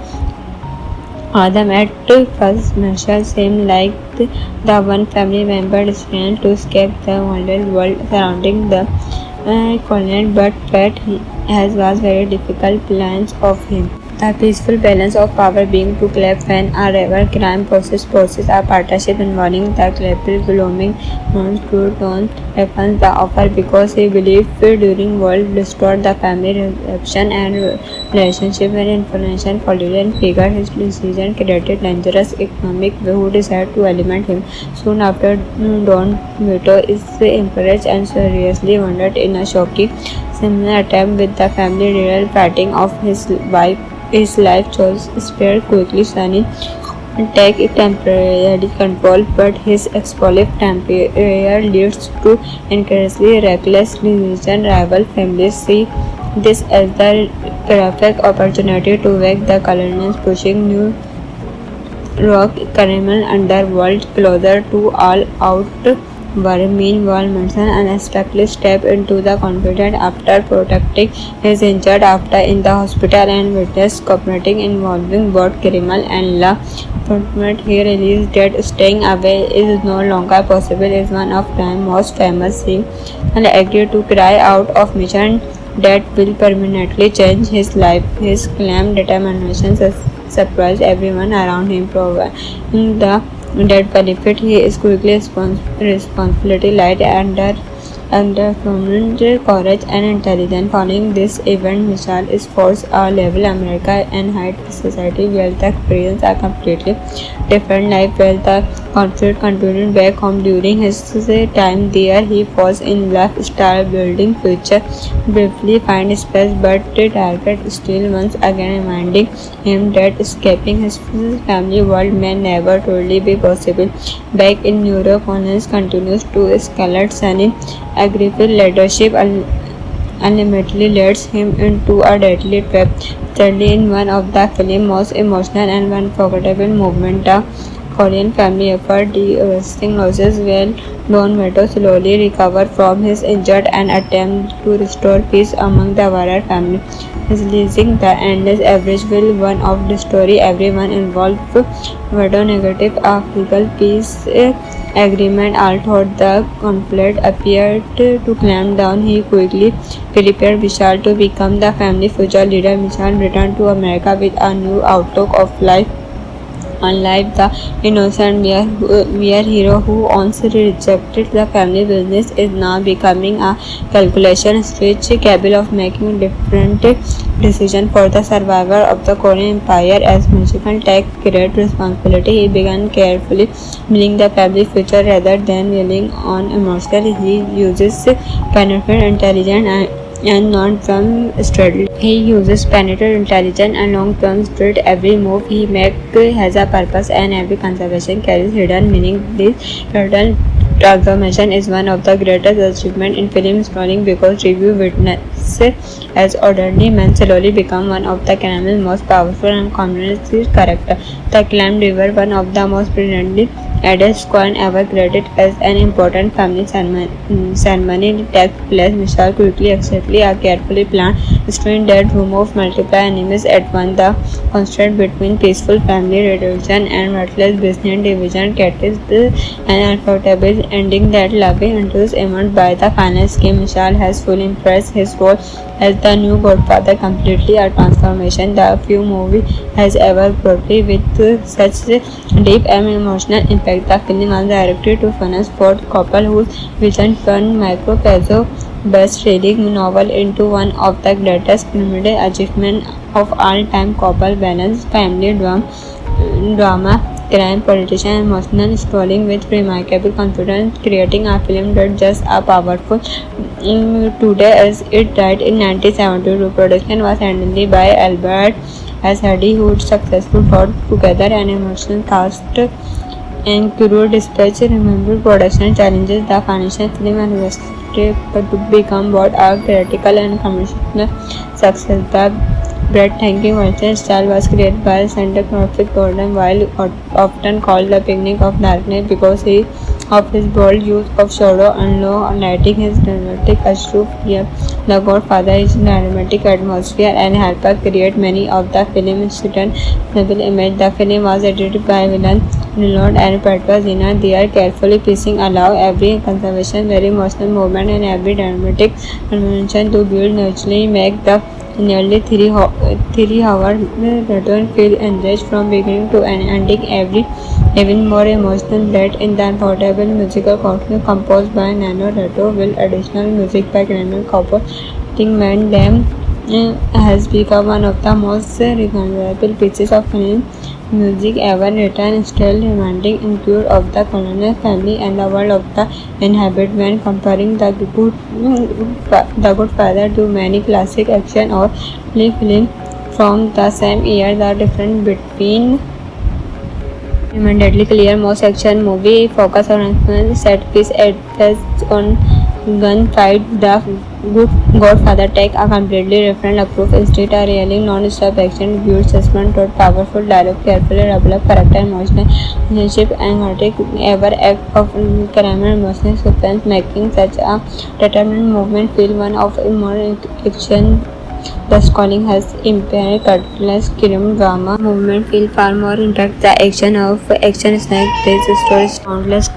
Adam at first measure seemed like the one family member destined to escape the violent world surrounding the Collier, but fate was very difficult plans of him. The peaceful balance of power being to collapse when a rival crime forces a partnership involving the Claypool blooming non-true tone weapons the offer because he believed during world restored the family reception and relationship when information political figure. His decision created dangerous economic who decided to eliminate him. Soon after, Don Vito is encouraged and seriously wounded in a shocking similar attempt with the family real fighting of his wife. His life chose spared quickly Sunny and take temporary control, but his explosive temper leads to increasingly reckless decision. Rival families see this as the perfect opportunity to wake the colonials, pushing New York criminal underworld closer to all-out war. Meanwhile, Manson unexpectedly stepped into the conflict after protecting his injured after in the hospital and witnessed cooperating involving both criminal and law enforcement. He realized that staying away is no longer possible. Is one of time's most famous scenes and agreed to cry out of mission that will permanently change his life. His calm determination surprised everyone around him, proving the that benefit. He is quickly responsibility light under prominent courage and intelligence. Following this event, Michelle is forced a level America and high society where the experience are completely different life where the conflict continued back home during his time there. He falls in love, start building future, briefly find space, but the target still once again reminding him that escaping his family world may never truly be possible. Back in Europe, Connors continues to escalate Sunny aggressive leadership ultimately leads him into a deadly trap. Thirdly, in one of the film's most emotional and unforgettable moments, the Korean family effort de-arresting losses while Don Vito slowly recovers from his injury and attempts to restore peace among the Varar family. Releasing the endless average will one of the story everyone involved Vito negative a legal peace agreement although the conflict appeared to clamp down. He quickly prepared Vishal to become the family future leader. Vishal returned to America with a new outlook of life. Unlike the innocent mere hero who once rejected the family business is now becoming a calculation switch capable of making different decisions for the survival of the Korean Empire. As Michigan take great responsibility, he began carefully building the family future rather than relying on emotional. He uses penetrating intelligence and long-term strategy. He uses penetrating intelligence and long-term strategy. Every move he makes has a purpose and every conservation carries hidden meaning. This hidden transformation is one of the greatest achievements in film storytelling because review witness as ordinary men slowly become one of the Kremlin's most powerful and convincing characters. The acclaimed river, one of the most brilliantly Eldest coin ever created as an important family ceremony takes place. Michelle quickly accepts a carefully planned strategy that removes multiple enemies at once. The contrast between peaceful family reduction and ruthless business division creates an unforgettable ending that loving introduced emerged by the final scheme. Michelle has fully impressed his role as the new godfather completely a transformation the few movie has ever brought with such deep and emotional impact. The film was directed to Francis Ford Coppola, whose vision turned Micro best-selling novel into one of the greatest cinematic achievements of all time. Coppola balanced family drama, crime, politician, and emotional storytelling with remarkable confidence, creating a film that just as powerful today as it died in 1972. Production was handled by Albert S. Hardy, who successfully brought together an emotional cast and crew despite remembered production challenges. The financial film invested to become both a critical and commercial success. The breathtaking Western style was created by cinematographer Gordon Wilde, often called the beginning of darkness because of his bold use of shadow and low lighting. His dramatic astute fear, The Godfather, is dramatic atmosphere and helped create many of the film's certain novel image. The film was edited by Villan Reload and Petra Zina. They are carefully piecing allow every conservation, very emotional moment and every dramatic convention to build naturally make the nearly 3 hour return feel engaged from beginning to end, ending every even more emotional blend in the unforgettable musical content composed by Nano Rato will additional music by Graham Copper. I think Man Them has become one of the most recognizable pieces of film music ever written, still reminding include of the colonial family and the world of the inhabit when comparing the Godfather to many classic action or film from the same year. The difference between deadly clear most action movie focus on action set piece as on gunfight. The Godfather take a completely different approach. Instead of really non-stop action, build suspense through powerful dialogue, carefully develop character, emotional relationship, and ever act of crime and emotional suspense, making such a determined movement feel one of more action. The calling has impaired cutlass crime drama movement feel far more intact. The action of action snack based stories countless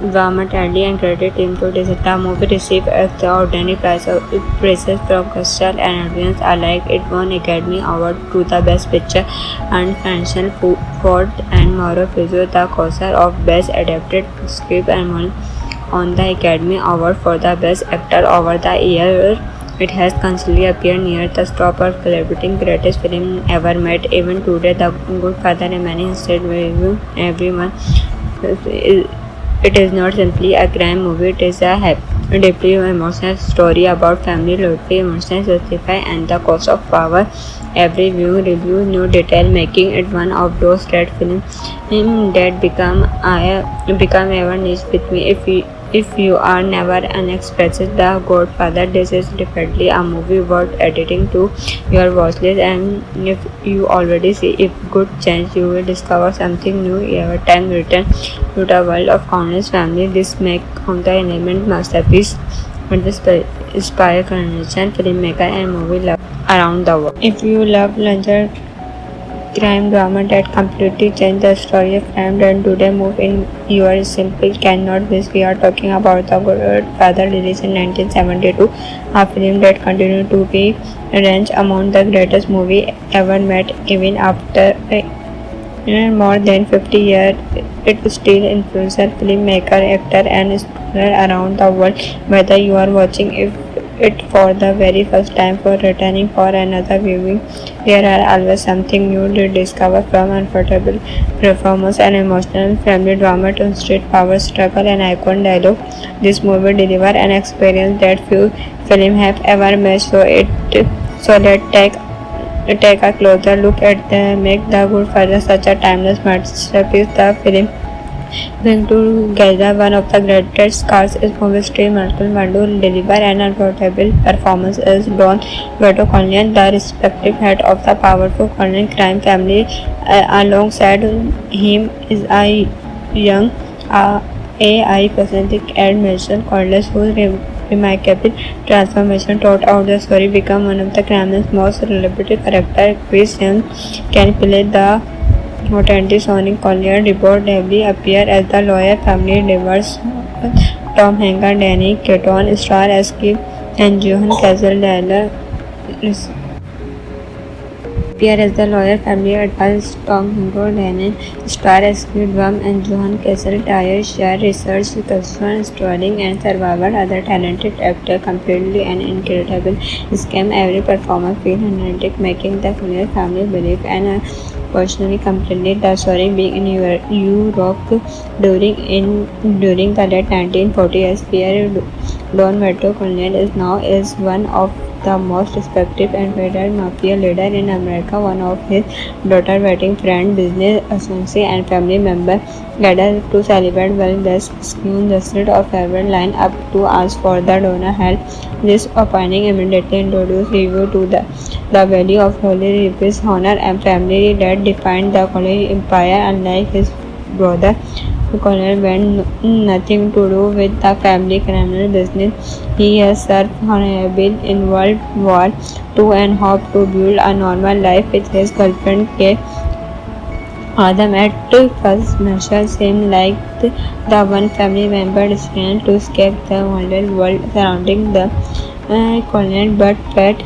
dramatically and credit him to this. The movie received extraordinary praises from critics and audience alike. It won Academy Award to the Best Picture and Financial Ford and Mauro Puzo the Oscar of Best Adapted Script and won on the Academy Award for the Best Actor over the year. It has constantly appeared near the top of celebrating greatest film ever made. Even today, The Good Father remains instead review everyone. It is not simply a crime movie, it is a deeply emotional story about family, loyalty, emotional justification, and the cost of power. Every viewing review new detail, making it one of those great films that become ever niche with me. If you are never unexpected The Godfather, this is definitely a movie worth adding to your watch list. And if you already see if good chance you will discover something new every time return to the world of countless family. This make on the element masterpiece and inspire generation filmmaker and movie love around the world. If you love Langer crime drama that completely changed the story of crime, then today move in your simple cannot miss. We are talking about The Godfather, released in 1972, a film that continued to be ranked among the greatest movie ever made even after more than 50 years. It still influences filmmaker, actor, and scholar around the world. Whether you are watching it for the very first time or returning for another viewing, there are always something new to discover, from unforgettable performance and emotional family drama to street power struggle and iconic dialogue. This movie delivers an experience that few films have ever matched. So let's take a closer look at the make The Godfather such a timeless masterpiece. The film bring together one of the greatest cast is movie star Marlon Brando deliver an unforgettable performance as Don Vito Corleone, the respective head of the powerful Corleone crime family. Alongside him is a young AI pathetic and Michelle Corliss, whose remarkable transformation throughout the story become one of the crime's most relatable characters. Chris Young can play the authentic Sonic Collier. Reportedly appear as the lawyer family divorce. Tom Hanks, Danny Keaton star as Skip, and Johan Cazale appear as the lawyer family advised. Tom Hanks, Danny star as Skip Worm, and Johan Cazale share research, custom storytelling, and survival. Other talented actors completely an incredible scam. Every performance feels authentic, making the Collier family believe and personally completed the story being in Europe during the late 1940s. Pierre Don Vito Corleone is one of the most respected and feared mafia leader in America. One of his daughter, wedding friend, business associate, and family member gathered to celebrate while the scheme lasted of farewell line up to ask for the donor help. This opening immediately introduced review to the value of Holy Repeat's honor and family that defined the Collier empire. Unlike his brother, Collier went nothing to do with the family criminal business. He has served honorably in World War II and hoped to build a normal life with his girlfriend Kay. Adam at first Marshall seemed like the one family member destined to escape the volatile world surrounding the colony, but fate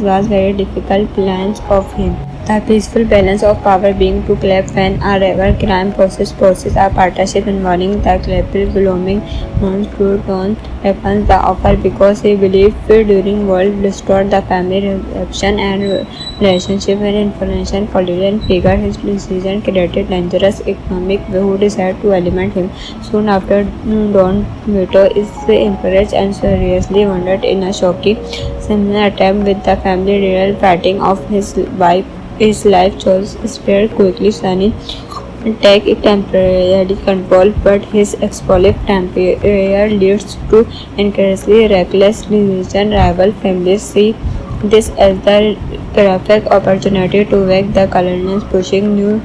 was very difficult plans of him. The peaceful balance of power being to clap when a rival crime process a partnership involving the Clapper blooming non-true don't happen the offer because he believed during world restored the family reception and relationship and information political figure. His decision created dangerous economic who decided to eliminate him. Soon after, Don Vito is encouraged and seriously wounded in a shocking similar attempt with the family real fighting of his wife. His life chose spared quickly Sunny take temporary control, but his explosive temper leads to increasingly reckless decision. Rival families see this as the perfect opportunity to wake the colonials, pushing New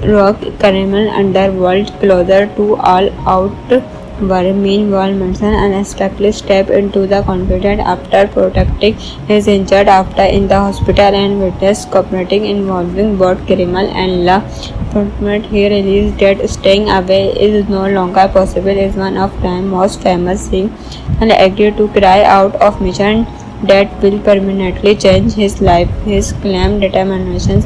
York criminal underworld closer to all-out were. Meanwhile, Manson unexpectedly stepped into the conflict after protecting his injured after in the hospital and witness cooperating involving both criminal and law enforcement. He realized that staying away is no longer possible is one of time's most famous scenes and agreed to carry out a mission that will permanently change his life. His calm determination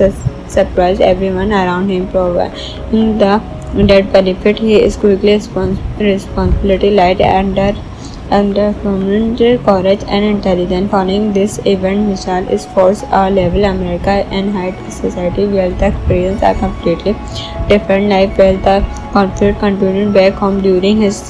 surprised everyone around him, proving that benefit he is quickly responsibility light under permanent courage and intelligence. Following this event, Michelle is forced a level America and high society where the experience a completely different life where the conflict continued back home during his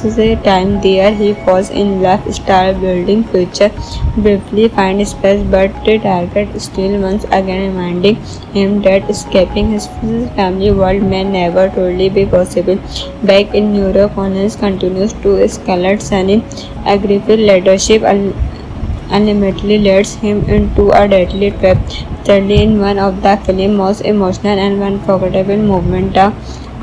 time there. He falls in love, start building future, briefly find space, but the target still once again reminding him that escaping his family world may never truly be possible. Back in New York, Collins continues to escalate Sunny aggressive leadership ultimately leads him into a deadly trap. Thirdly, in one of the film's most emotional and unforgettable moments, the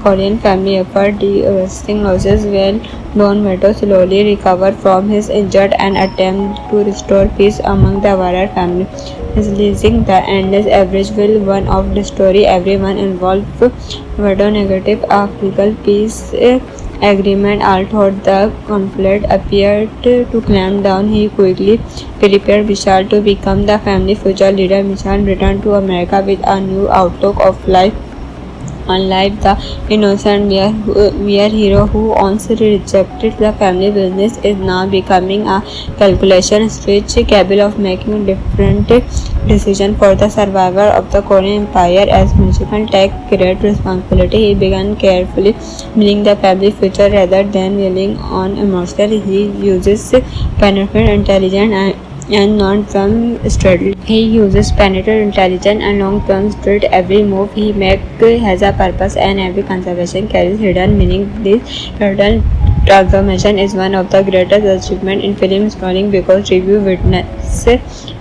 Korean family effort de-arresting losses when Don Vito slowly recovers from his injury and attempts to restore peace among the Warrior family. Releasing the endless average will one of the story everyone involved Vito negative African peace agreement although the conflict appeared to clamp down. He quickly prepared Vishal to become the family future leader. Vishal returned to America with a new outlook of life. Unlike the innocent mere hero who once rejected the family business is now becoming a calculation switch capable of making different decisions for the survival of the Korean Empire. As Michigan take great responsibility, he began carefully building the family future rather than relying on emotional. He uses penetrating intelligence and long-term strategy. He uses penetrating intelligence and long-term strategy. Every move he makes has a purpose and every conservation carries hidden meaning. This total transformation is one of the greatest achievements in film storytelling because review witness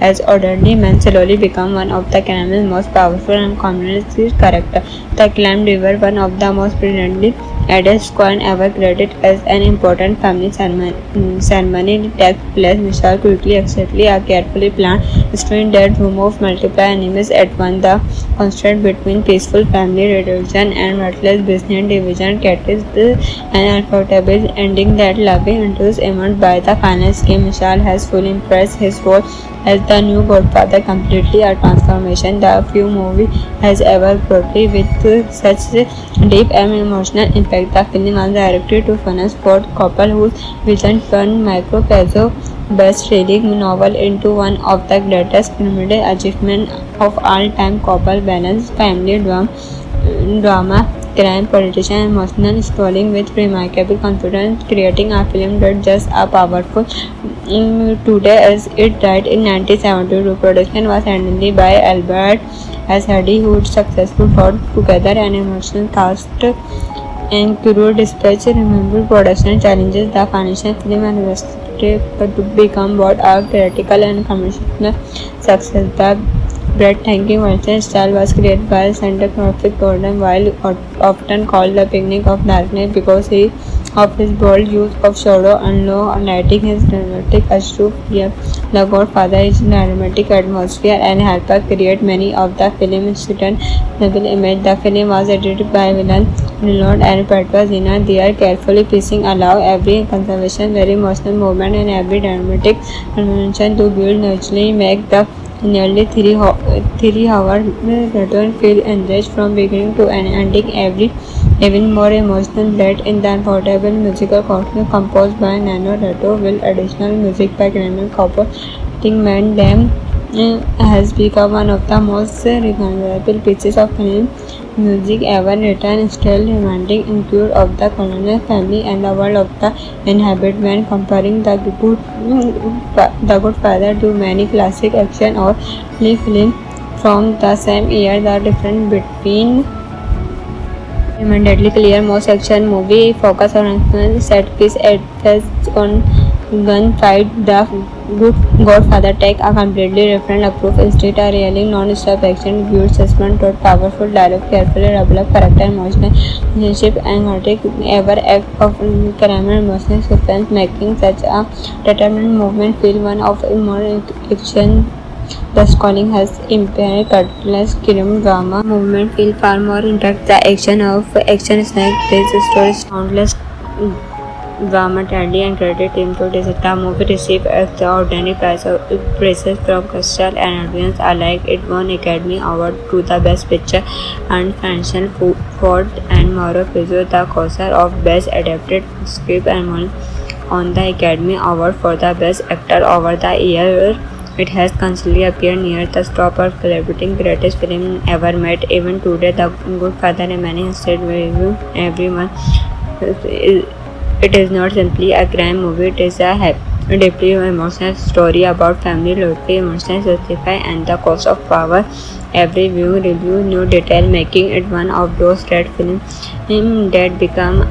as ordinary men slowly become one of the Kremlin's most powerful and communist character. The Clam River, one of the most brilliantly Adest coin ever created as an important family ceremony takes place. Michelle quickly accepts a carefully planned string that removes multiple enemies at once. The contrast between peaceful family reduction and ruthless business division catches an unforgettable ending that loving interest emerged by the final scheme. Michelle has fully impressed his role as the new Godfather, completely a transformation the few movie has ever portrayed with such deep and emotional impact. The film was directed to finance Ford couple whose vision turned Micro Pezzo best-selling novel into one of the greatest cinematic achievements of all time. Couple balanced family drama, crime, politician, and emotional storytelling with remarkable confidence, creating a film that just as powerful today as it died in 1972. Production was handled by Albert S. Hardy, who successfully brought together an emotional cast and crew despite remembered production challenges. The financial film and invested to become both a critical and commercial success. The breathtaking Western style was created by cinematographer Gordon Wilde, often called the beginning of darkness because of his bold use of shadow and low lighting. His dramatic ashore here. The Godfather is dramatic atmosphere and helped create many of the film's novel image. The film was edited by Villan Reload and Petrosina. They are carefully piecing allow every conservation, very emotional moment and every dramatic convention to build naturally make the nearly 3 hour return feel engaged from beginning to ending. Even more emotional that in the unforgettable musical concert composed by Nano Rato will additional music by Graham Copper. Think Man Them has become one of the most recognizable pieces of film music ever written, still reminding include of the colonial family and the world of the inhabitants. Comparing the Godfather to many classic action or film from the same year, the difference between deadly clear. Most action movie focus on action set piece, as on gunfight, the good Godfather take a completely different approach. Instead, a really non-stop action, viewed suspense, taught powerful dialogue, carefully developed character, emotional relationship, and erotic ever act of crime and emotional suspense, making such a determined movement feel one of more action. Thus, calling has impaired cutlass crime drama movement feel far more intact. The action of action snack-based stories countless dramatically and credit him to this. The movie received extraordinary praises from critics and audience alike. It won Academy Award to the Best Picture and Financial Ford and Mauro Puzo the co-star of Best Adapted Script and won on the Academy Award for the Best Actor over the year. It has constantly appeared near the top of celebrating greatest film ever made. Even today, The Godfather remains stayed review everyone. It is not simply a crime movie, it is a deeply emotional story about family, loyalty, emotional justify, and the cost of power. Every view review new detail, making it one of those great films that become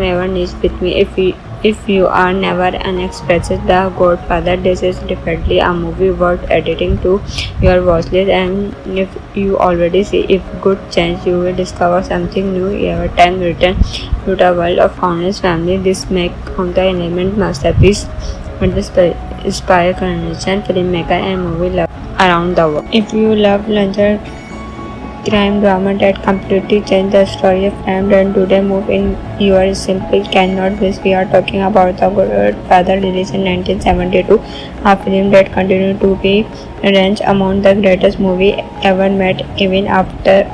ever niche with me. If you are never unexpected The Godfather, this is definitely a movie worth adding to your watchlist. And if you already see if good chance you will discover something new every time return to the world of countless family. This make of the element masterpiece with the inspire connection filmmaker and movie love around the world. If you love larger crime drama that completely changed the story of crime and today move in your simple cannot miss. We are talking about The Godfather, released in 1972, a film that continued to be ranked among the greatest movie ever made even after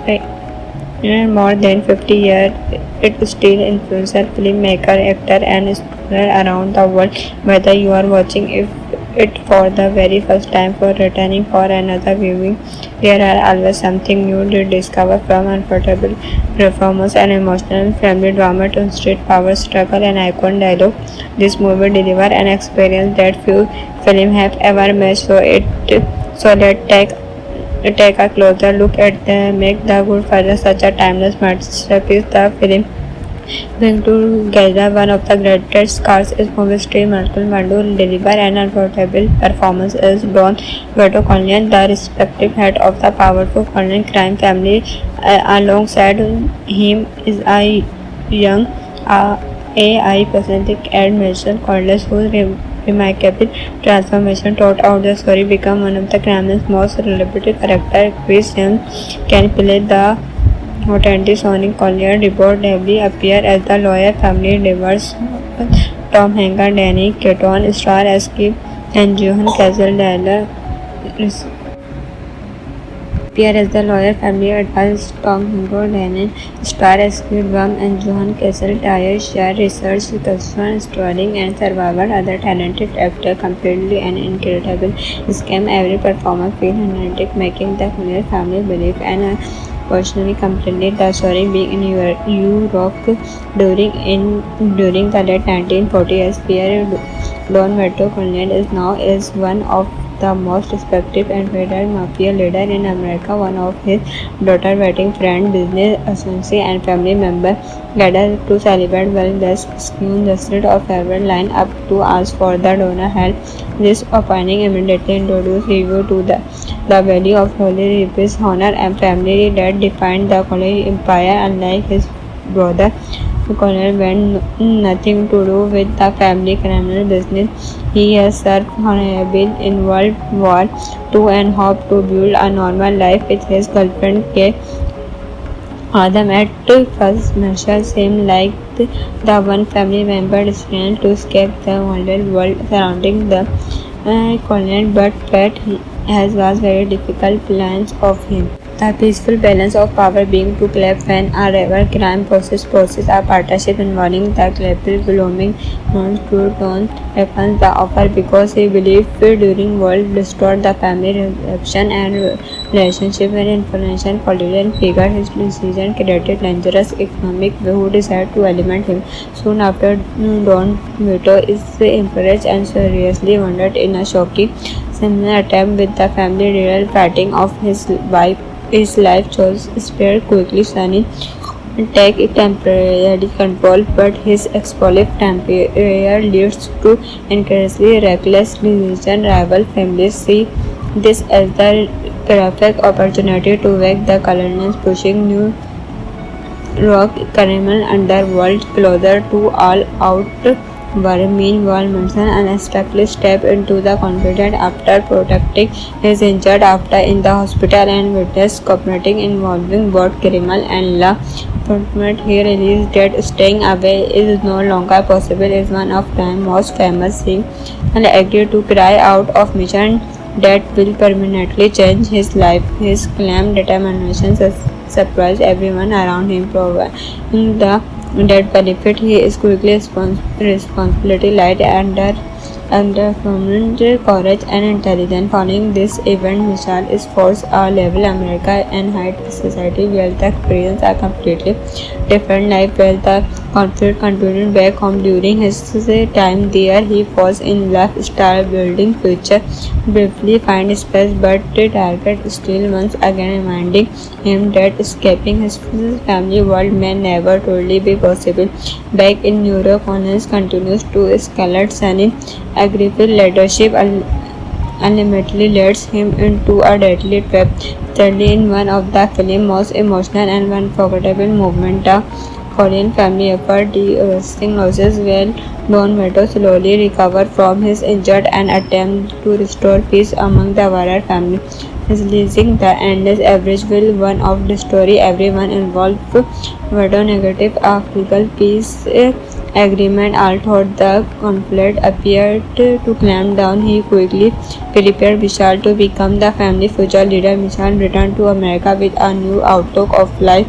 more than 50 years. It still influences filmmaker, actor, and scholars around the world. Whether you are watching it for the very first time or returning for another viewing, there are always something new to discover, from unforgettable performance and emotional family drama to street power struggle and icon dialogue. This movie delivers an experience that few films have ever made. So let's take a closer look at the make The Godfather such a timeless masterpiece. The film brings together one of the greatest cast in movie history. Michael Mando deliver an unforgettable performance as Don Vito Corleone, the respective head of the powerful Corleone crime family. Alongside him is a young AI personality Ed Mason Corliss, whose remarkable transformation throughout the story become one of the crime's most relatable characters. Chris James can play the authentic Sonny Collier. Report heavily appear as the lawyer family divorce. Tom Hanks, Danny Keaton star as Skip, and Johan Castle appear as the lawyer family advised. Tom Hanks, Danny star as Skip Worm, and Johan Castle share research, construction, storing, and survival. Other talented actors completely an incredible scam. Every performance feels authentic, making the Collier family believe and personally completed the story being in Europe during the late 1940s. Pierre Don Vito Corleone is one of the most respected and feared mafia leader in America. One of his daughter, wedding friend, business associate, and family member gathered to celebrate while the scheme justice of every line up to ask for the donor help. This opening immediately introduced Review to the value of Holy Reapers, honor, and family that defined the Collier empire. Unlike his brother, Collier had nothing to do with the family criminal business. He has served honorably in World War II and hoped to build a normal life with his girlfriend Kay. Adam at first measure seemed like the one family member destined to escape the violent world surrounding the Collier, but fate was very difficult plans of him. The peaceful balance of power being to clap when a rival crime process a partnership involving the Clapper belonging non-true tone weapons the offer because he believed during world restored the family reception and relationship and influential political figure. His decision created dangerous economic who decided to eliminate him. Soon after, Don Vito is encouraged and seriously wounded in a shocking similar attempt with the family real fighting of his wife. His life chose spared quickly. Sonny take temporary control, but his explosive temper leads to increasingly reckless decisions. Rival families see this as the perfect opportunity to wake the colonials, pushing New York criminal underworld closer to all-out war. Meanwhile, Manson unexpectedly stepped into the conflict after protecting his injured after in the hospital and witnessed cooperating involving both criminal and law enforcement. He realized that staying away is no longer possible. Is one of time's most famous scenes and agreed to cry out of mission that will permanently change his life. His calm determination surprised everyone around him, proving the that benefit he is quickly responsibility light under permanent courage and intelligence. Following this event, Michelle is forced a level America and high society where the experience are completely different life where the conflict continued back home during his time there. He falls in love, start building future, briefly find space, but the target still once again reminding him that escaping his family world may never truly be possible. Back in New York, Connors continues to escalate Sunny aggressive leadership ultimately leads him into a deadly trap. Thirdly, in one of the film's most emotional and unforgettable moments, the Korean family effort de-arresting losses while Don Vito slowly recovers from his injury and attempts to restore peace among the Warrior family. Releasing the endless average will one of the story everyone involved Vito negative African peace agreement. Although the conflict appeared to clamp down, he quickly prepared Vishal to become the family future leader. Vishal returned to America with a new outlook of life.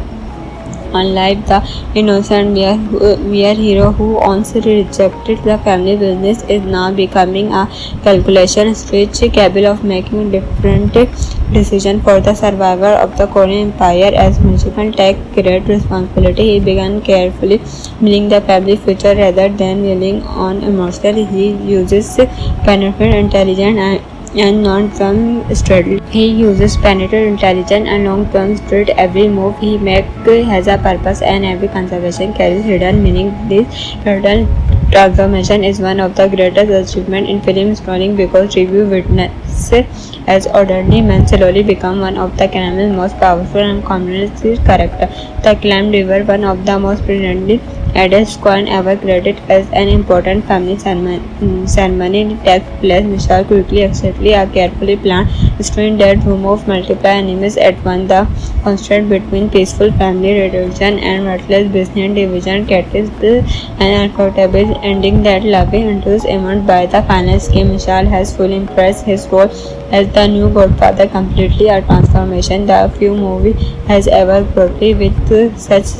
Unlike the innocent mere hero who once rejected the family business is now becoming a calculation switch capable of making different decisions for the survival of the Korean Empire. As Michigan take great responsibility, he began carefully building the family future rather than relying on emotion. He uses penetrating intelligence and long-term strategy. He uses penetrating intelligence and long-term strategy. Every move he makes has a purpose and every conservation carries hidden meaning. This hidden transformation is one of the greatest achievements in film storytelling because review witness as orderly men slowly become one of the criminal's most powerful and comprehensive characters. The Clam River, one of the most brilliantly Adest coin ever credited as an important family ceremony takes place. Michelle quickly accepts a carefully planned string that removes multiple enemies at once. The contrast between peaceful family redemption and ruthless business division creates an unforgettable ending that loving induced emerged by the final scheme. Michelle has fully impressed his role as the new godfather completely a transformation the few movie has ever portrayed with such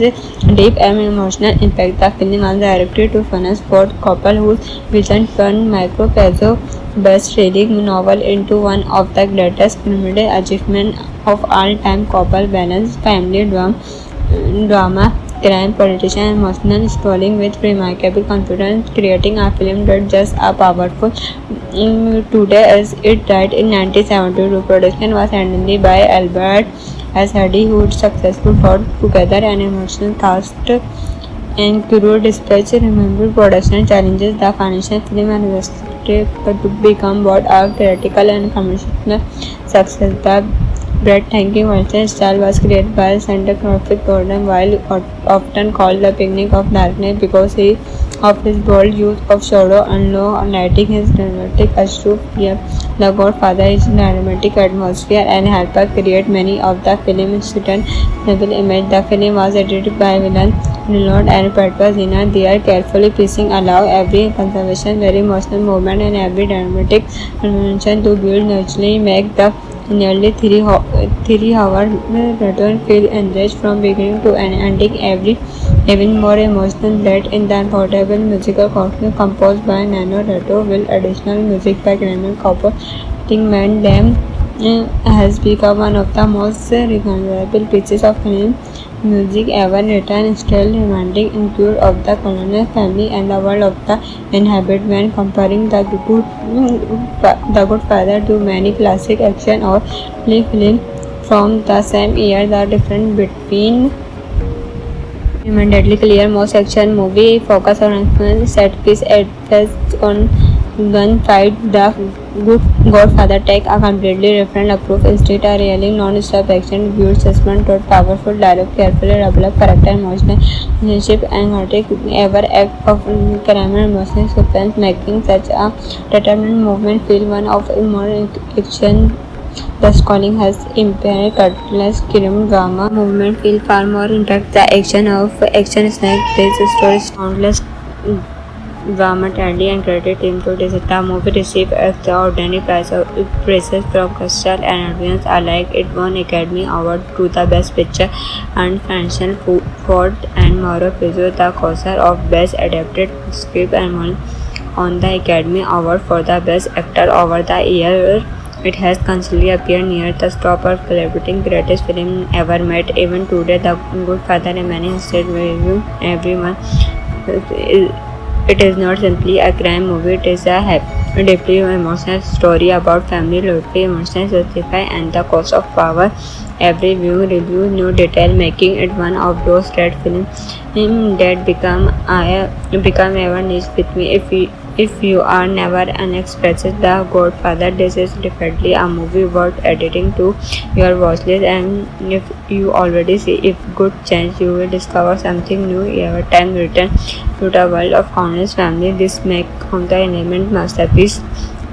deep and emotional impact. The film was directed to Francis Ford Coppola, whose vision turned Marco Pezzo best-selling novel into one of the greatest cinematic achievements of all time. Coppola balanced family drama, crime, politician, and emotional storytelling with remarkable confidence, creating a film that just as powerful today as it died in 1972. Production was handled by Albert S. Hardy, who successfully brought together an emotional cast and crew despite remembered production challenges. The financial film and to become both a critical and commercial success. The breathtaking Western style was created by cinematographer Gordon Wilde, often called the beginning of darkness because of his bold use of shadow and low lighting. His dramatic atmosphere. The Godfather is dramatic atmosphere and helped create many of the film's level image. The film was edited by Villain Reload and Petros Zina. They are carefully piecing allow every conservation, very emotional moment and every dramatic convention to build naturally make the nearly 3 hour return feel enriched from beginning to end, ending every even more emotional that in the unforgettable musical costume composed by Nano Rato will additional music by Graham Copper. Think Man Them has become one of the most recognizable pieces of film music ever written, still reminding include of the colonial family and the world of the inhabit when comparing the Godfather to many classic action or play films from the same year. The difference between Immediately clear, most action movie focus on action set piece adds on gunfight. The Good Godfather take a completely different approach. Instead, a really non-stop action viewed suspense toward powerful dialogue, carefully developed character, emotional relationship, and erotic ever act of criminal emotional suspense, making such a determined movement feel one of more action. Thus, calling has impaired countless crime drama movement feel far more impact the action of action snack based stories countless dramatically and credit him to this. The movie received extraordinary praises from critics and audience alike. It won Academy Award to the Best Picture and Financial Ford and Mauro Puzo the Oscar of Best Adapted Script and won on the Academy Award for the Best Actor over the year. It has constantly appeared near the top of celebrating greatest film ever made. Even today, The Good Father remains still review everyone. It is not simply a crime movie, it is a deeply emotional story about family, loyalty, emotional justify, and the cost of power. Every view review new detail, making it one of those great films that become ever niche with me. If you are never unexpected The Godfather, this is definitely a movie worth adding to your watch list. And if you already see if good chance you will discover something new every time return to the world of Connor's family. This make home the element masterpiece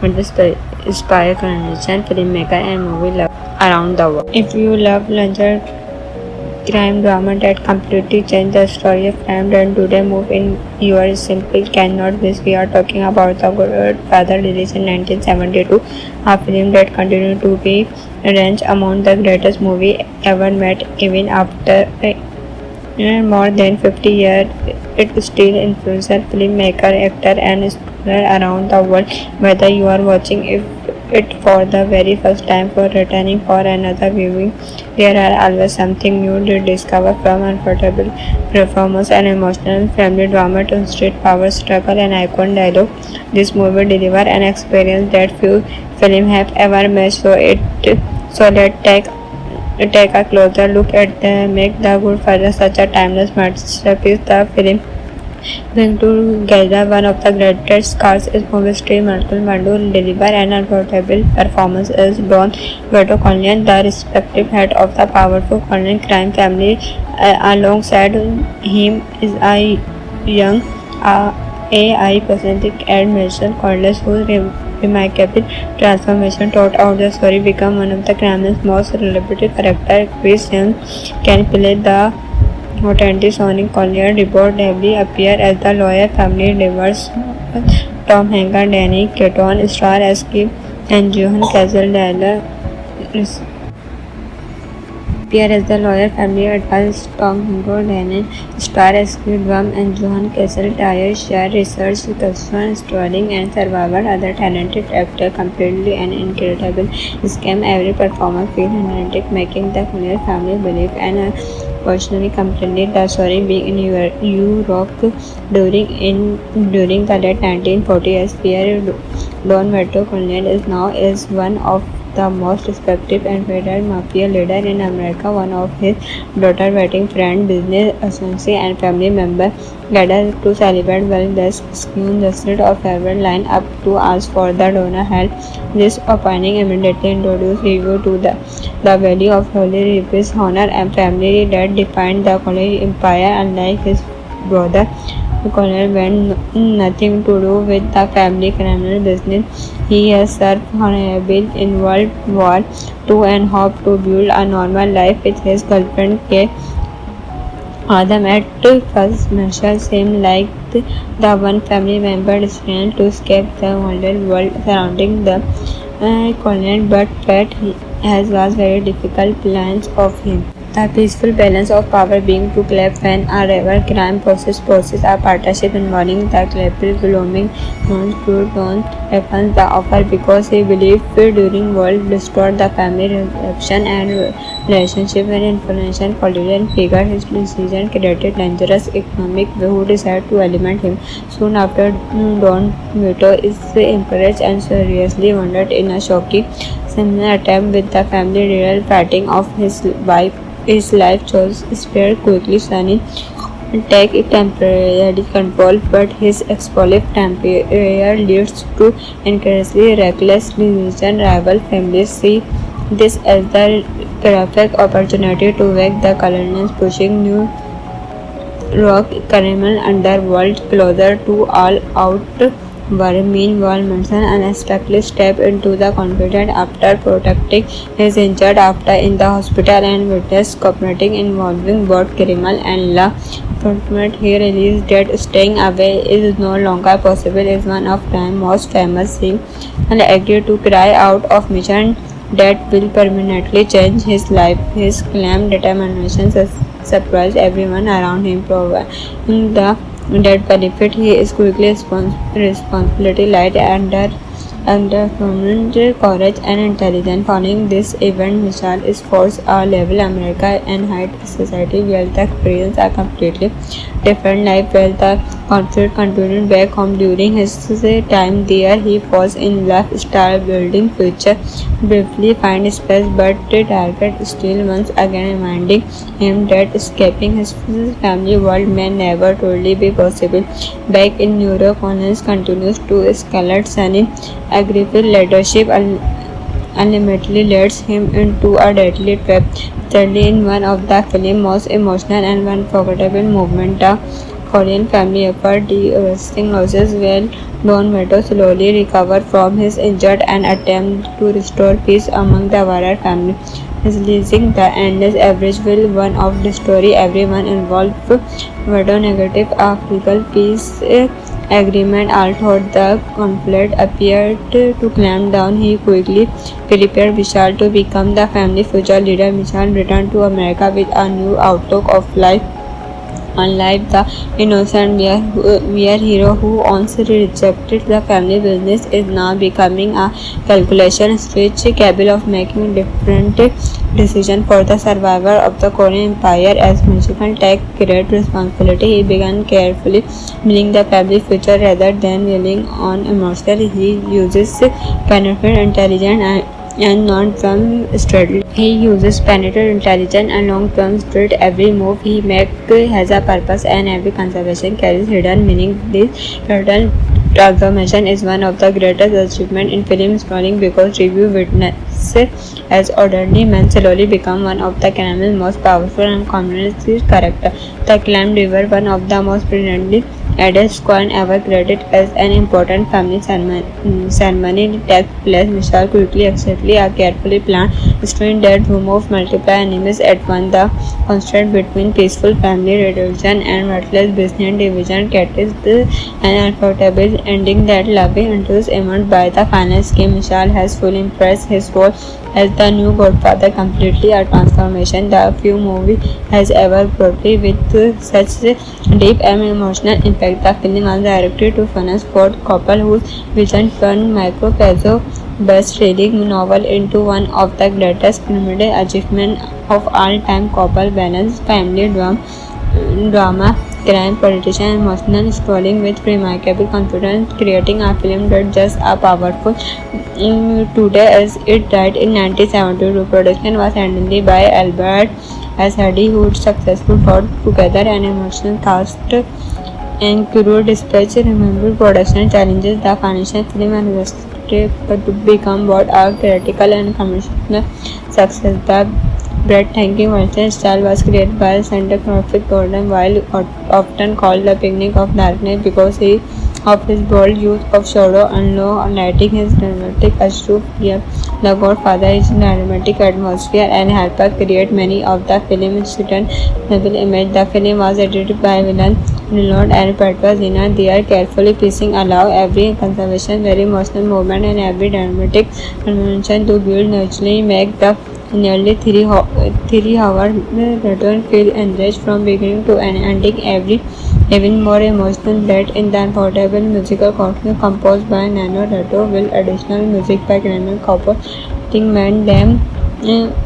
and inspire conversation filmmaker and movie love around the world. If you love Langer crime drama that completely changed the story of crime, then today move in your simply cannot miss. We are talking about The Godfather, released in 1972, a film that continued to be ranked among the greatest movie ever made even after more than 50 years. It still influences filmmaker, actor, and scholar around the world. Whether you are watching it for the very first time or returning for another viewing, there are always something new to discover, from unforgettable performance and emotional family drama to street power struggle and iconic dialogue. This movie delivers an experience that few films have ever matched. So let's take a closer look at the make The Good Father such a timeless masterpiece. The film brings together one of the greatest cast in movie history. Michael Mando deliver an unforgettable performance as Don Vito Corleone, the respective head of the powerful Corleone crime family. Alongside him is a young AI Pacific and Michelle Corliss, whose remarkable transformation throughout the story become one of the crime's most celebrated characters. Chris James can play the authentic Sonic Collier. Reportedly appear as the lawyer family divorce. Tom Hanks, Danny Keaton, star as Skip, and Johan Cazale appear as the lawyer family advised. Tom Hanks, Danny star as Skip Worm, and Johan Cazale share research, custom storytelling, and survival. Other talented actor completely an incredible scam. Every performer feel energetic, making the Collier family believe and personally completed the story being in Europe during the late 1940s. Pierre Don Vito Corleone is one of the most respected and feared mafia leader in America. One of his daughter wedding friend, business associate, and family member gathered to celebrate while the scheme justice of farewell line up to ask for the donor help. This opening immediately introduced review to the value of Holy Reap's honor and family that defined the Colonial Empire. Unlike his brother, Colonel went nothing to do with the family criminal business. He has served honorably in World War II and hoped to build a normal life with his girlfriend Kay. Adam at first Marshall seemed like the one family member destined to escape the whole world surrounding the colony, but fate was very difficult plans of him. The peaceful balance of power being to clap when a rival crime process a partnership involving the Clapper blooming non-Don weapons the offer because he believed during world restored the family relation and relationship and influential political figure. His decision created dangerous economic who decided to eliminate him. Soon after, Don Vito is encouraged and seriously wounded in a shocking similar attempt with the family real fighting of his wife. His life chose spared quickly, turning take temporary control, but his explosive temper leads to increasingly reckless decisions. Rival families see this as the perfect opportunity to wake the colonials, pushing New Rock criminal underworld closer to all-out war. Meanwhile, Manson unexpectedly stepped into the conflict after protecting his injured after in the hospital and witnessed cooperating involving both criminal and law enforcement. He realized that staying away is no longer possible. Is one of time's most famous scenes and agreed to carry out of mission that will permanently change his life. His calm determination surprised everyone around him, proving the that benefit he is quickly responsibility light under prominent courage and intelligence. Following this event, Michelle is forced a level America and high society where the experience are completely different life where the conflict continued back home. During his time there, he falls in love, start building future, briefly find space, but the target still once again reminding him that escaping his family world may never truly be possible. Back in New York, Connors continues to escalate Sunny aggressive leadership ultimately leads him into a deadly trap. Thirdly, in one of the film's most emotional and unforgettable moments, the Korean family effort de-arresting losses while Don Vito slowly recovers from his injury and attempts to restore peace among the Warrior family. Releasing the endless average will one of the story everyone involved Vito negative African peace agreement although the conflict appeared to clamp down. He quickly prepared Vishal to become the family future leader. Vishal returned to America with a new outlook of life. Unlike the innocent mere hero who once rejected the family business is now becoming a calculation switch capable of making different decisions for the survival of the Korean Empire. As Michigan take great responsibility, he began carefully building the family future rather than relying on emotional. He uses penetrating intelligence and long-term strategy. He uses penetrating intelligence and long-term strategy. Every move he makes has a purpose and every conservation carries hidden meaning. This total transformation is one of the greatest achievements in film storytelling because review witness as ordinary men slowly become one of the criminal's most powerful and communist character. The acclaimed river, one of the most brilliantly added squad ever created as an important family ceremony takes place. Michelle quickly accepts a carefully planned strategy that removes multiple enemies at once. The contrast between peaceful family reduction and ruthless business division catches an unforgettable ending that loving interest emerged by the final scheme. Michelle has fully impressed his role as the new Godfather, completely a transformation the few movie has ever brought with such deep and emotional impact. The film was directed to Francis Ford Coppola, whose vision turned Marco Pezzo best-selling novel into one of the greatest cinematic achievements of all time. Coppola balanced family drama, crime, politician, and emotional storytelling with remarkable confidence, creating a film that just as powerful today as it died in 1972. Production was handled by Albert S. Hardy, who successfully brought together an emotional cast and crew. Despite remembered production challenges, the financial film and to become both a critical and commercial success. The breathtaking Western style was created by cinematographer Gordon Wilde, often called the beginning of darkness because of his bold use of shadow and low lighting. His dramatic astute The Godfather is dramatic atmosphere and helped create many of the film's certain novel image. The film was edited by Villan Reload and Petrosina. They are carefully piecing allow every conservation, very emotional moment and every dramatic convention to build naturally make the nearly 3 hour return feel enriched from beginning to end, ending every even more emotional that in the unforgettable musical content composed by Nano Rato will additional music by Graham Copper. Think Man Them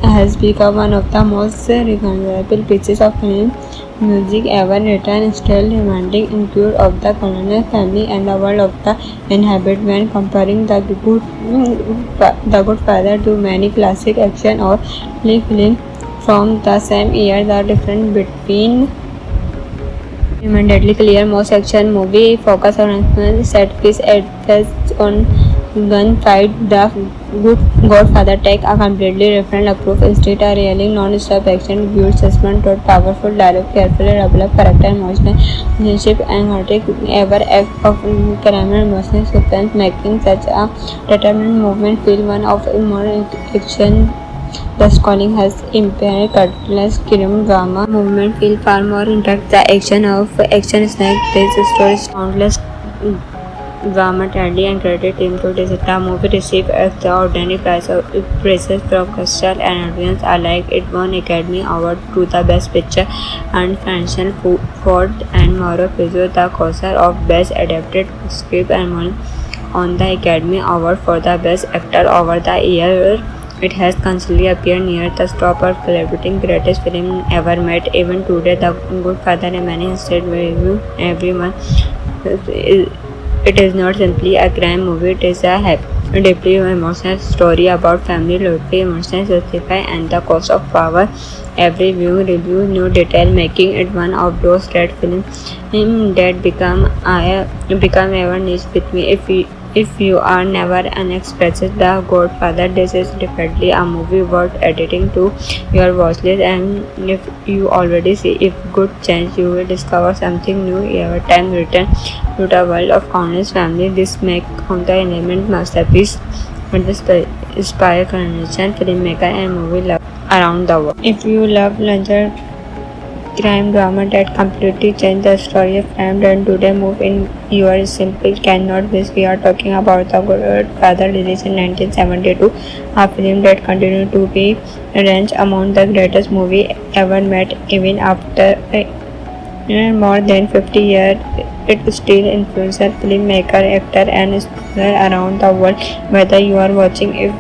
has become one of the most recognizable pieces of film music ever written, still reminding include of the colonial family and the world of the inhabit when comparing the Good Father to many classic action or play films from the same year. The difference between Deadly Clear, most action movie focus on action set piece adds on gunfight. The Good Godfather take a completely different approach. Instead, a really non-stop action build suspense through powerful dialogue, carefully developed character, emotional relationship, and heroic ever act of criminal emotional suspense, making such a determined movement feel one of more action. Thus, calling has impaired cutlass crime drama movement feel far more intact. The action of action snack based stories countless drama tragedy and credit team to this. The movie received extraordinary praises from critics and audience alike. It won Academy Award to the Best Picture and Financial Ford and Mauro Puzo the Cosar of Best Adapted Script and won on the Academy Award for the Best Actor over the year. It has constantly appeared near the top of celebrating greatest film ever made. Even today, The Good Father remains state review every month. It is not simply a crime movie, it is a deeply emotional story about family loyalty, emotional sacrifice, and the cost of power. Every viewing review new detail, making it one of those rare films that become ever niche with me. If you are never unexpected The Godfather, this is definitely a movie worth adding to your watch list. And if you already see if good chance you will discover something new every time return to the world of countless family. This make of the element masterpiece and the inspire generation filmmaker and movie love around the world. If you love larger crime drama that completely changed the story of crime and today move in your simple cannot miss. We are talking about The Godfather, released in 1972, a film that continued to be ranked among the greatest movie ever made even after more than 50 years. It still influences filmmaker, actor, and scholars around the world. Whether you are watching it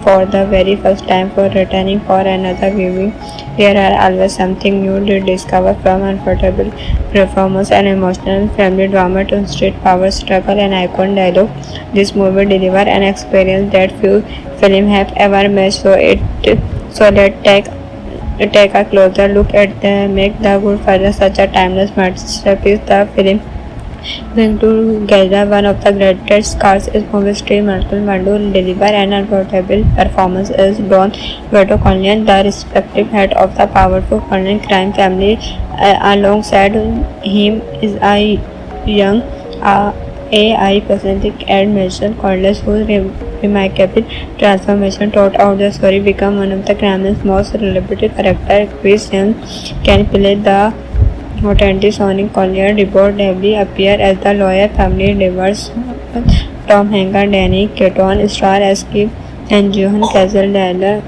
for the very first time or returning for another viewing, there are always something new to discover, from unforgettable performance and emotional family drama to street power struggle and iconic dialogue. This movie delivers an experience that few films have ever made. So let's take a closer look at the make The Godfather such a timeless masterpiece. The film going to gather one of the greatest cars is movie star Michael Mando deliver an unforgettable performance as Don Vito Corleone, the respective head of the powerful Corleone crime family. Alongside him is a young AI Pacific and Mason Corliss, whose remarkable transformation throughout the story become one of the crime's most relatable characters. Chris James can play the authentic Sonic Collier. Reportedly appear as the lawyer family divorce. Tom Hanks, Danny Keaton star as Skip, and Johan Cazale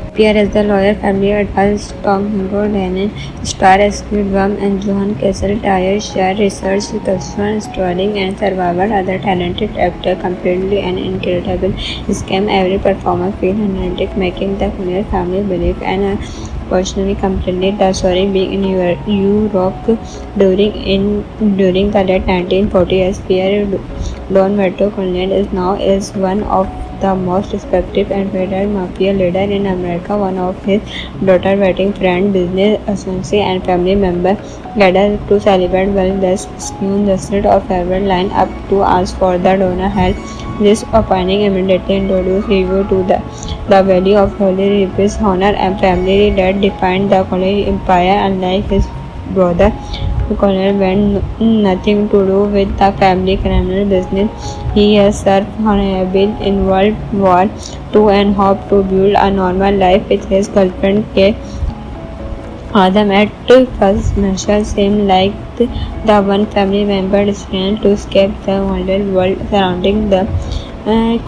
appear as the lawyer family advised. Tom Hanks, Danny star as Skip Worm, and Johan Cazale share research, customer storing, and survival. Other talented actors completely an incredible scam. Every performance feels authentic, making the Collier family believe and personally completed the story being in Europe during the late 1940s. Pierre Don Vito Corleone is now is one of the most respected and feared mafia leader in America. One of his daughter wedding friend, business associate, and family member gathered to celebrate while the scheme lasted of several line up to ask for the donor help. This opening immediately introduced review to the value of Holy Repeat's honor and family that defined the Collier empire. Unlike his brother, Collier had nothing to do with the family criminal business. He has served honorably in World War II and hoped to build a normal life with his girlfriend Kate. Adam at first Marshall seemed like the one family member destined to escape the wild world surrounding the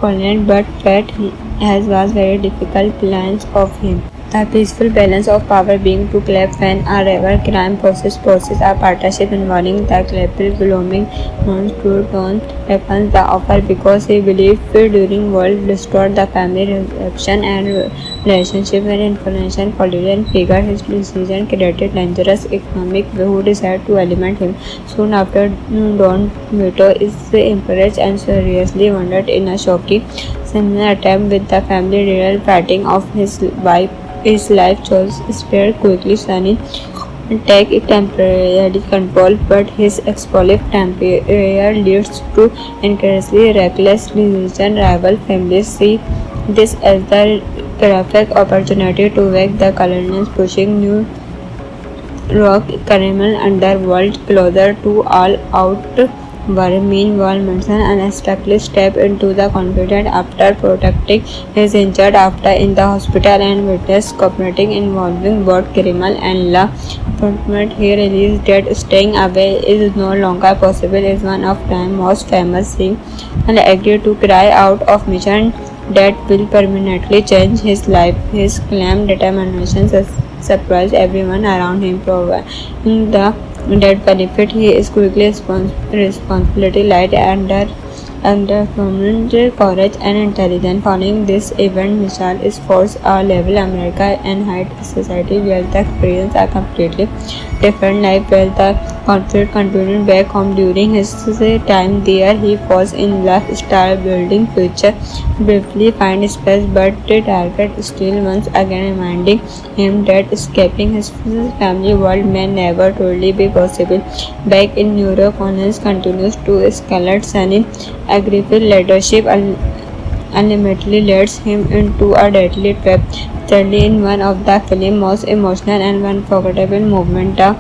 colony, but fate was very difficult plans of him. The peaceful balance of power being to collapse when a rival crime process a partnership involving the Clapper belonging to Don weapons the offer because he believed during world restored the family reception and relationship and influential political figure. His decision created dangerous economic who decided to eliminate him. Soon after, Don Vito is impressed and seriously wounded in a shocking similar attempt with the family real fighting of his wife. His life chose spared quickly, Sunny and take temporary control, but his explosive temper leads to increasingly reckless decisions. Rival families see this as the perfect opportunity to wake the colonials, pushing New York criminal underworld closer to all-out war. Meanwhile, Manson unexpectedly stepped into the conflict after protecting his injured after in the hospital and witnessed cooperating involving both criminal and law enforcement. He realized that staying away is no longer possible. Is one of time's most famous scenes and agreed to cry out of mission that will permanently change his life. His calm determination surprised everyone around him, proving the that benefit he is quickly responsibility light under permanent courage and intelligence. Following this event, Michelle is forced a level America and high society where the experience are completely different life where the conflict continued back home during his time there. He falls in love, start building future, briefly find space, but the target still once again reminding him that escaping his family world may never truly be possible. Back in New York, Connors continues to escalate Sunny aggressive leadership ultimately leads him into a deadly trap. Sadly, in one of the film's most emotional and unforgettable moments, the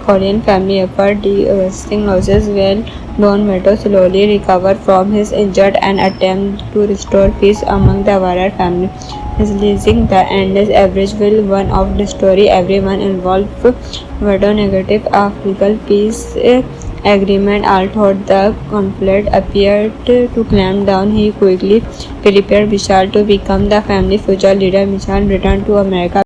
Korean family effort de-arresting losses while Don Vito slowly recovers from his injury and attempts to restore peace among the Warrior family. Releasing the endless average will one of the story everyone involved Vito negative of legal peace agreement. Although the conflict appeared to clamp down, he quickly prepared Vishal to become the family future leader. Vishal returned to America